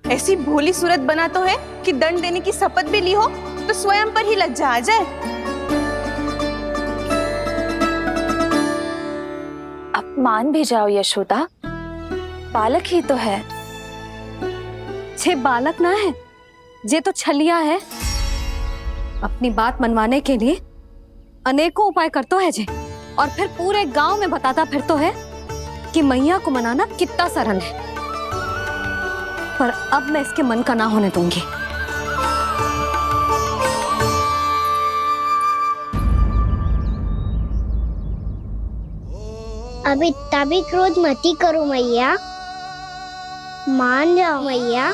ऐसी भोली सूरत बना तो है कि दंड देने की शपथ भी ली हो तो स्वयं पर ही लज्जा आ जाए। अब मान भी जाओ यशोदा, बालक ही तो है। छे बालक ना है, जे तो छलिया है। अपनी बात मनवाने के लिए अनेकों उपाय करतो है जे, और फिर पूरे गांव में बताता फिरतो है कि मैया को मनाना कितना सरल है। पर अब मैं इसके मन का ना होने दूंगी। अब इतना भी क्रोध मती करो मैया, मान जाओ मैया।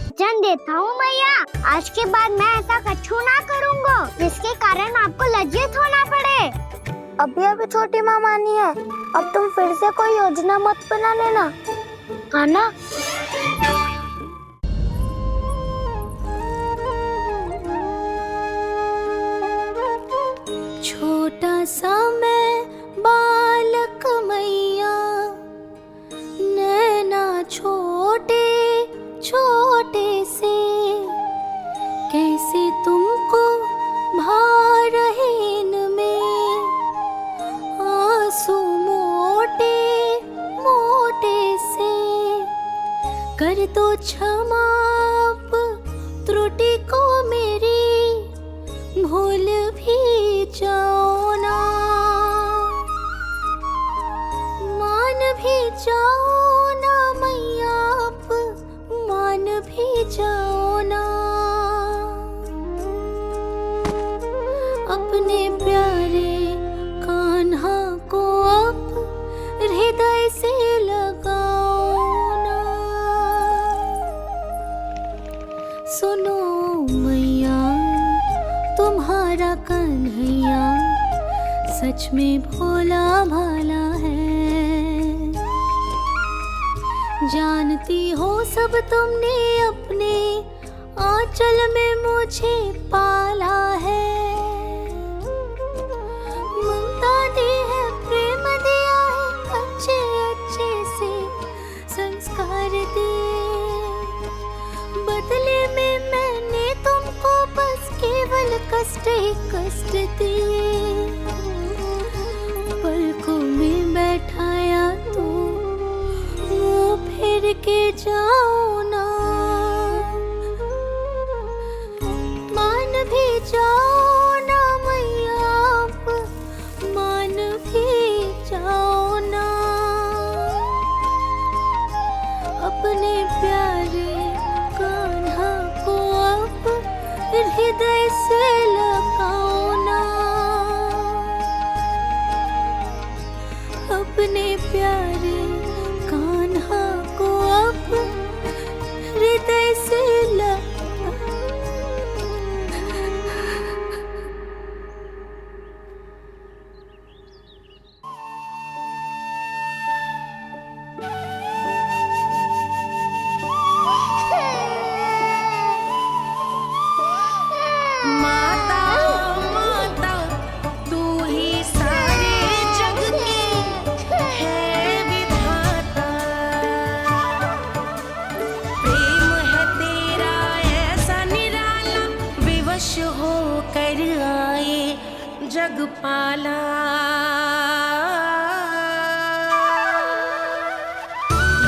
वचन देता हूँ मैया, आज के बाद मैं ऐसा कछु ना करूँगा जिसके कारण आपको लज्जित होना पड़े। अभी छोटी माँ मानी है, अब तुम फिर से कोई योजना मत बना लेना, आना। छोटा सा मैं बालक मैया, नैना छोटे छोटे से, कैसे तुमको भा रहे इनमें आंसू मोटे मोटे से। कर दो क्षमा त्रुटि को मेरी, भूल भी जाओ ना, मान भी जाओ ना मैया, आप मान भी जाओ ना। अपने प्यारे कान्हा को अब हृदय से लगाओ ना। सुनो मैया, तुम्हारा कन्हैया सच में भोला भाला है। जानती हो सब तुमने अपने आंचल में मुझे पाला है। ममता दी है, प्रेम दिया है, अच्छे अच्छे से संस्कार दिए। बदले में मैंने तुमको बस केवल कष्ट ही कष्ट दिए। पलकों में बैठाया तो मुंह फेर के जाओ ना, मान भी जाओ ना मैया, आप मान भी जाओ ना। अपने प्यारे कान्हा को अब हृदय से लगाओ ना। अपने प्यारे कान्हा को अब हृदय से माता माता तू ही सारे जग की है विधाता। प्रेम है तेरा ऐसा निराला, विवश होकर आए जगपाला।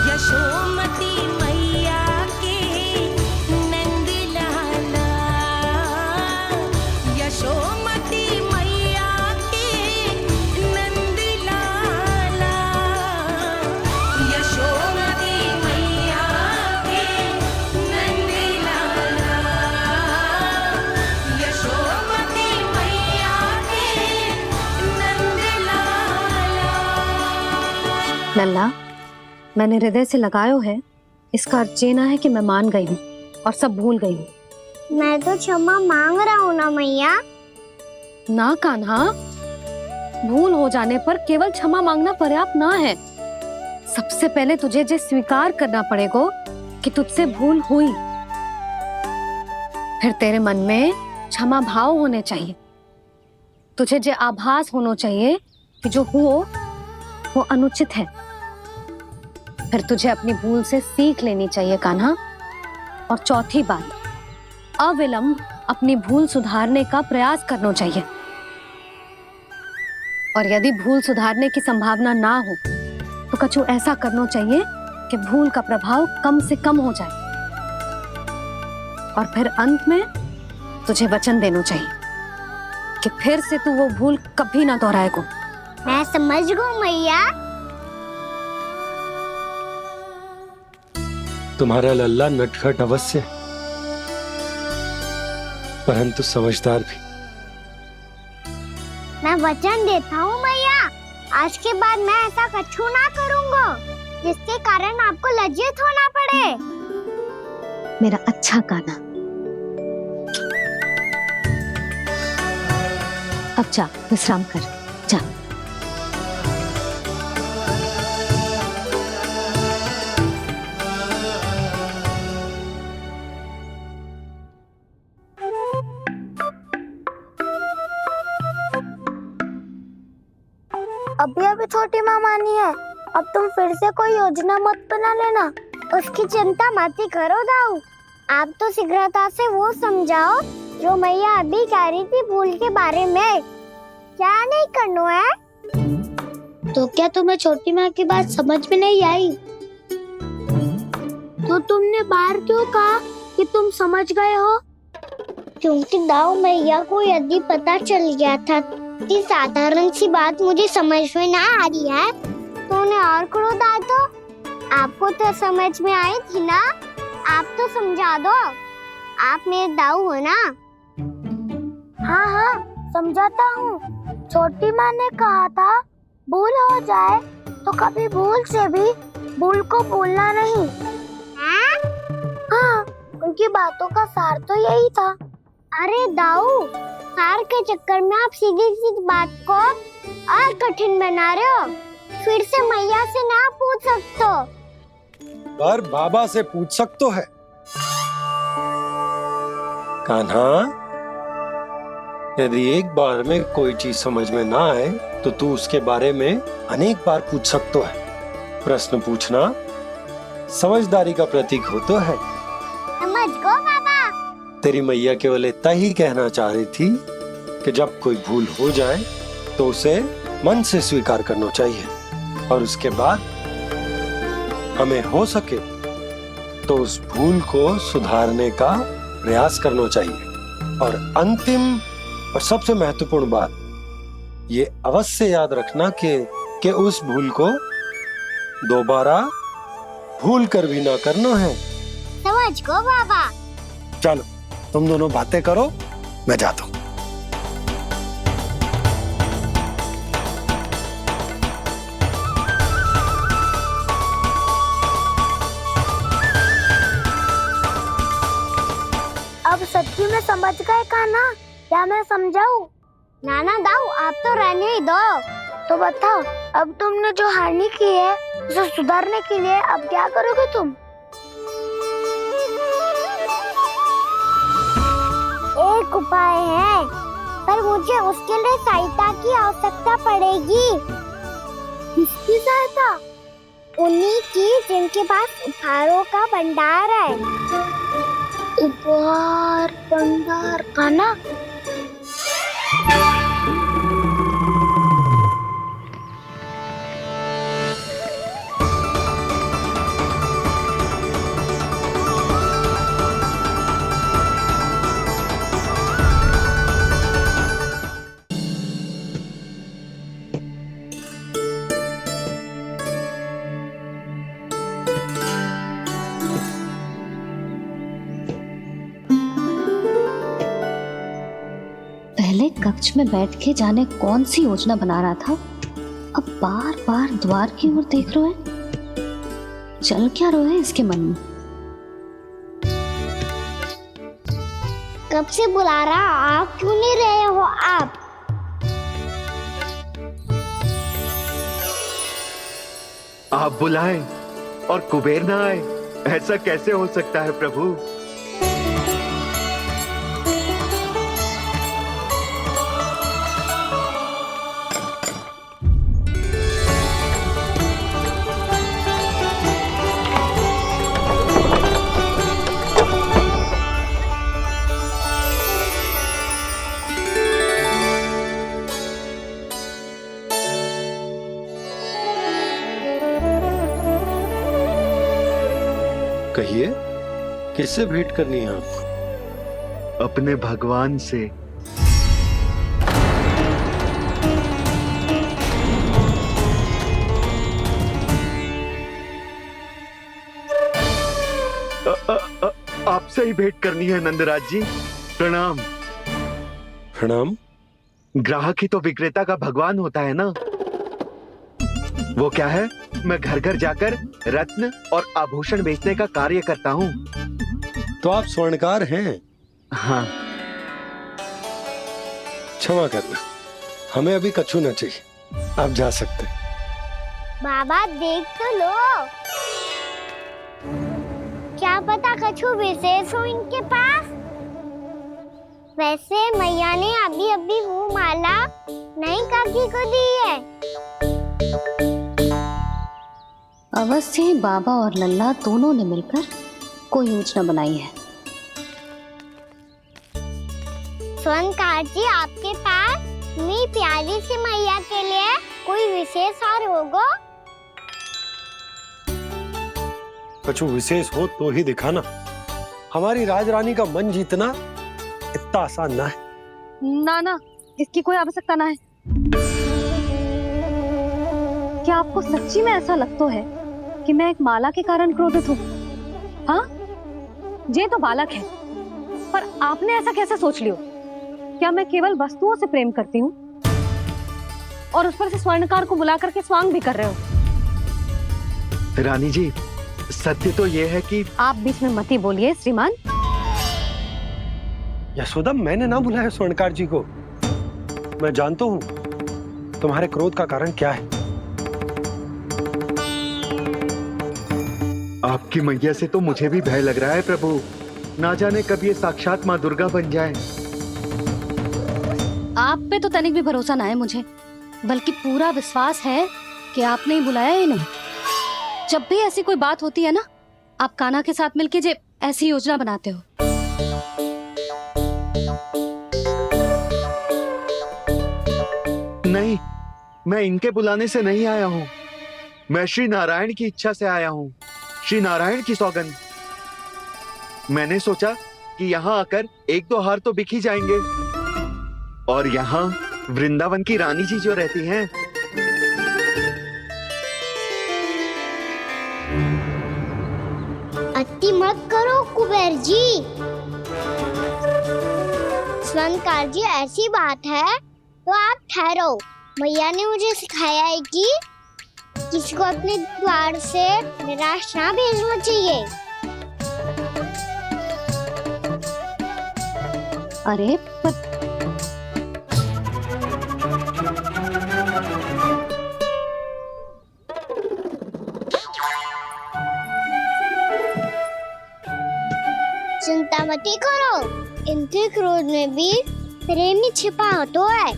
यशोमती मैया के नंद लाला, यशोमती मैया के नंद लाला, लल्ला, मैंने हृदय से लगायो है, इसका अर्थ ये ना है कि मैं मान गई हूँ और सब भूल गई हूँ। मैं तो क्षमा मांग रहा हूँ ना मैया। ना कान्हा, भूल हो जाने पर केवल क्षमा मांगना पर्याप्त ना है। सबसे पहले तुझे जे स्वीकार करना पड़ेगा कि तुझसे भूल हुई। फिर तेरे मन में क्षमा भाव होने चाहिए। तुझे जे आभास होना चाहिए कि जो हुआ वो अनुचित है। फिर तुझे अपनी भूल से सीख लेनी चाहिए कान्हा। और चौथी बात, अविलंब अपनी भूल सुधारने का प्रयास करना चाहिए। और यदि भूल सुधारने की संभावना ना हो तो कछु ऐसा करना चाहिए कि भूल का प्रभाव कम से कम हो जाए। और फिर अंत में तुझे वचन देना चाहिए कि फिर से तू वो भूल कभी ना दोहराएगा। मैं समझ गई मैया। तुम्हारा लल्ला नटखट अवश्य, परंतु समझदार भी। मैं वचन देता हूँ मैया, आज के बाद मैं ऐसा कछु ना करूँगा जिसके कारण आपको लज्जित होना पड़े। मेरा अच्छा कान्हा, अब जा विश्राम कर, जा। अभी अभी छोटी माँ मानी है, अब तुम फिर से कोई योजना मत बना लेना। उसकी चिंता मत ही करो दाऊ, आप तो शीघ्रता से वो समझाओ जो मैया अभी कह रही थी भूल के बारे में। क्या नहीं करना है? तो क्या तुम्हें छोटी माँ की बात समझ में नहीं आई? तो तुमने बाहर क्यों कहा कि तुम समझ गए हो? क्योंकि दाऊ मैया को यदि पता चल गया था कि साधारण सी बात मुझे समझ में ना आ रही है तो उन्हें और क्रोध आया। तो आपको तो समझ में आई थी ना, आप तो समझा दो। आप मेरे दाऊ हो ना। हाँ हाँ समझाता हूँ। छोटी माँ ने कहा था भूल हो जाए तो कभी भूल से भी भूल को भूलना नहीं। हाँ, उनकी बातों का सार तो यही था। अरे दाऊ, सार के चक्कर में आप सीधी सीधी बात को और कठिन बना रहे हो। फिर से मैया से ना पूछ सकते हो, पर बाबा से पूछ सकते है। कान्हा, यदि एक बार में कोई चीज समझ में ना आए तो तू उसके बारे में अनेक बार पूछ सकते है। प्रश्न पूछना समझदारी का प्रतीक होता है। समझ गो बाबा। तेरी मैया केवल इतना ही कहना चाह रही थी कि जब कोई भूल हो जाए तो उसे मन से स्वीकार करना चाहिए और उसके बाद हमें हो सके तो उस भूल को सुधारने का प्रयास करना चाहिए। और अंतिम और सबसे महत्वपूर्ण बात ये अवश्य याद रखना कि उस भूल को दोबारा भूल कर भी ना करना है। समझ गो बाबा। चलो तुम दोनों बातें करो, मैं जाता हूँ। अब सच्ची में समझ गए कान्हा? क्या मैं समझाऊं? नाना दाऊ, आप तो रहने ही दो। तो बताओ, अब तुमने जो हानि की है उसे सुधारने के लिए अब क्या करोगे तुम? एक उपाय है, पर मुझे उसके लिए सहायता की आवश्यकता पड़ेगी। किसकी सहायता? उन्हीं की जिनके पास उपहारों का भंडार है। उपहार भंडार कान्हा? पहले कक्ष में बैठ के जाने कौन सी योजना बना रहा था, अब बार बार द्वार की ओर देख रहे हैं, चल क्या रहे हैं इसके मन में? कब से बुला रहा, आप क्यों नहीं रहे हो? आप बुलाएं और कुबेर ना आए, ऐसा कैसे हो सकता है प्रभु? कहिए, किससे भेंट करनी है आपको? अपने भगवान से। आपसे ही भेंट करनी है नंदराज जी। प्रणाम। प्रणाम। ग्राहक ही तो विक्रेता का भगवान होता है ना। वो क्या है, मैं घर घर जाकर रत्न और आभूषण बेचने का कार्य करता हूँ। तो आप स्वर्णकार हैं? हाँ। क्षमा करना, हमें अभी कछु न चाहिए, आप जा सकते हैं। बाबा देख तो लो, क्या पता कछु विशेष हो इनके पास। वैसे मैया ने अभी अभी वो माला नई काकी को दी है। अवश्य ही बाबा और लल्ला दोनों ने मिलकर कोई योजना बनाई है। स्वर्णकार जी, आपके पास मेरी प्यारी सी मैया के लिए कोई विशेष और होगा? कछु विशेष हो तो ही दिखाना। हमारी राजरानी का मन जीतना इतना आसान ना है। ना ना, इसकी कोई आवश्यकता ना है। क्या आपको सच्ची में ऐसा लगता है कि मैं एक माला के कारण क्रोधित हूँ? हाँ, ये तो बालक है, पर आपने ऐसा कैसे सोच लियो? क्या मैं केवल वस्तुओं से प्रेम करती हूँ और उस पर से स्वर्णकार को बुला करके स्वांग भी कर रहे हो? रानी जी, सत्य तो ये है कि आप बीच में मत ही बोलिए श्रीमान। यशोदा, मैंने ना बुलाया स्वर्णकार जी को। मैं जानता हूँ तुम्हारे क्रोध का कारण क्या है। आपकी मैया से तो मुझे भी भय लग रहा है प्रभु। ना जाने कब ये साक्षात माँ दुर्गा बन जाए। आप पे तो तनिक भी भरोसा ना है मुझे, बल्कि पूरा विश्वास है कि आपने ही बुलाया ही नहीं। जब भी ऐसी कोई बात होती है ना, आप कान्हा के साथ मिलके जे ऐसी योजना बनाते हो। नहीं, मैं इनके बुलाने से नहीं आया हूँ। मैं श्री नारायण की इच्छा से आया हूँ। श्री नारायण की सौगंध। मैंने सोचा कि यहाँ आकर एक दो हार तो बिक ही जाएंगे। और यहाँ वृंदावन की रानी जी जो रहती हैं, अति मत करो कुबेर जी। स्वर्णकार जी, ऐसी बात है तो आप ठहरो। मैया ने मुझे सिखाया है कि किसी को अपने द्वार से निराश ना भेजना चाहिए। अरे चिंता मत करो, इनके क्रोध में भी प्रेम ही छिपा तो है।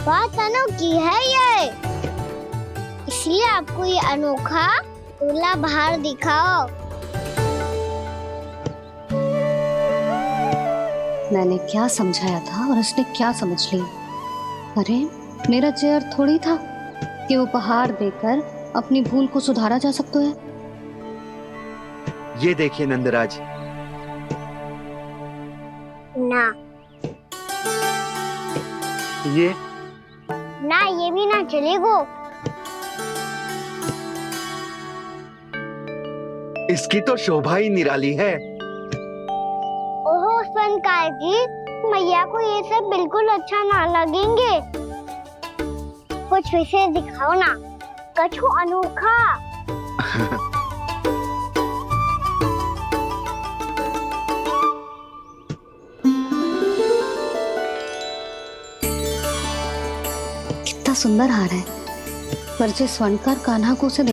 बात अनोखी है ये, इसलिए आपको ये अनोखा दूल्हा बाहर दिखाओ। मैंने क्या समझाया था और उसने क्या समझ लिया? अरे मेरा चेयर थोड़ी था कि उपहार देकर अपनी भूल को सुधारा जा सकता है। ये देखिए नंदराज। ना ये ना, ये भी ना चलेगो। इसकी तो शोभा ही निराली है। ओहो स्वर्णकार जी, मैया को ये सब बिल्कुल अच्छा ना लगेंगे। वो कुछ विशेष दिखाओ ना, कछु अनोखा। कितना सुंदर हार है, पर जो स्वर्णकार कान्हा को उसे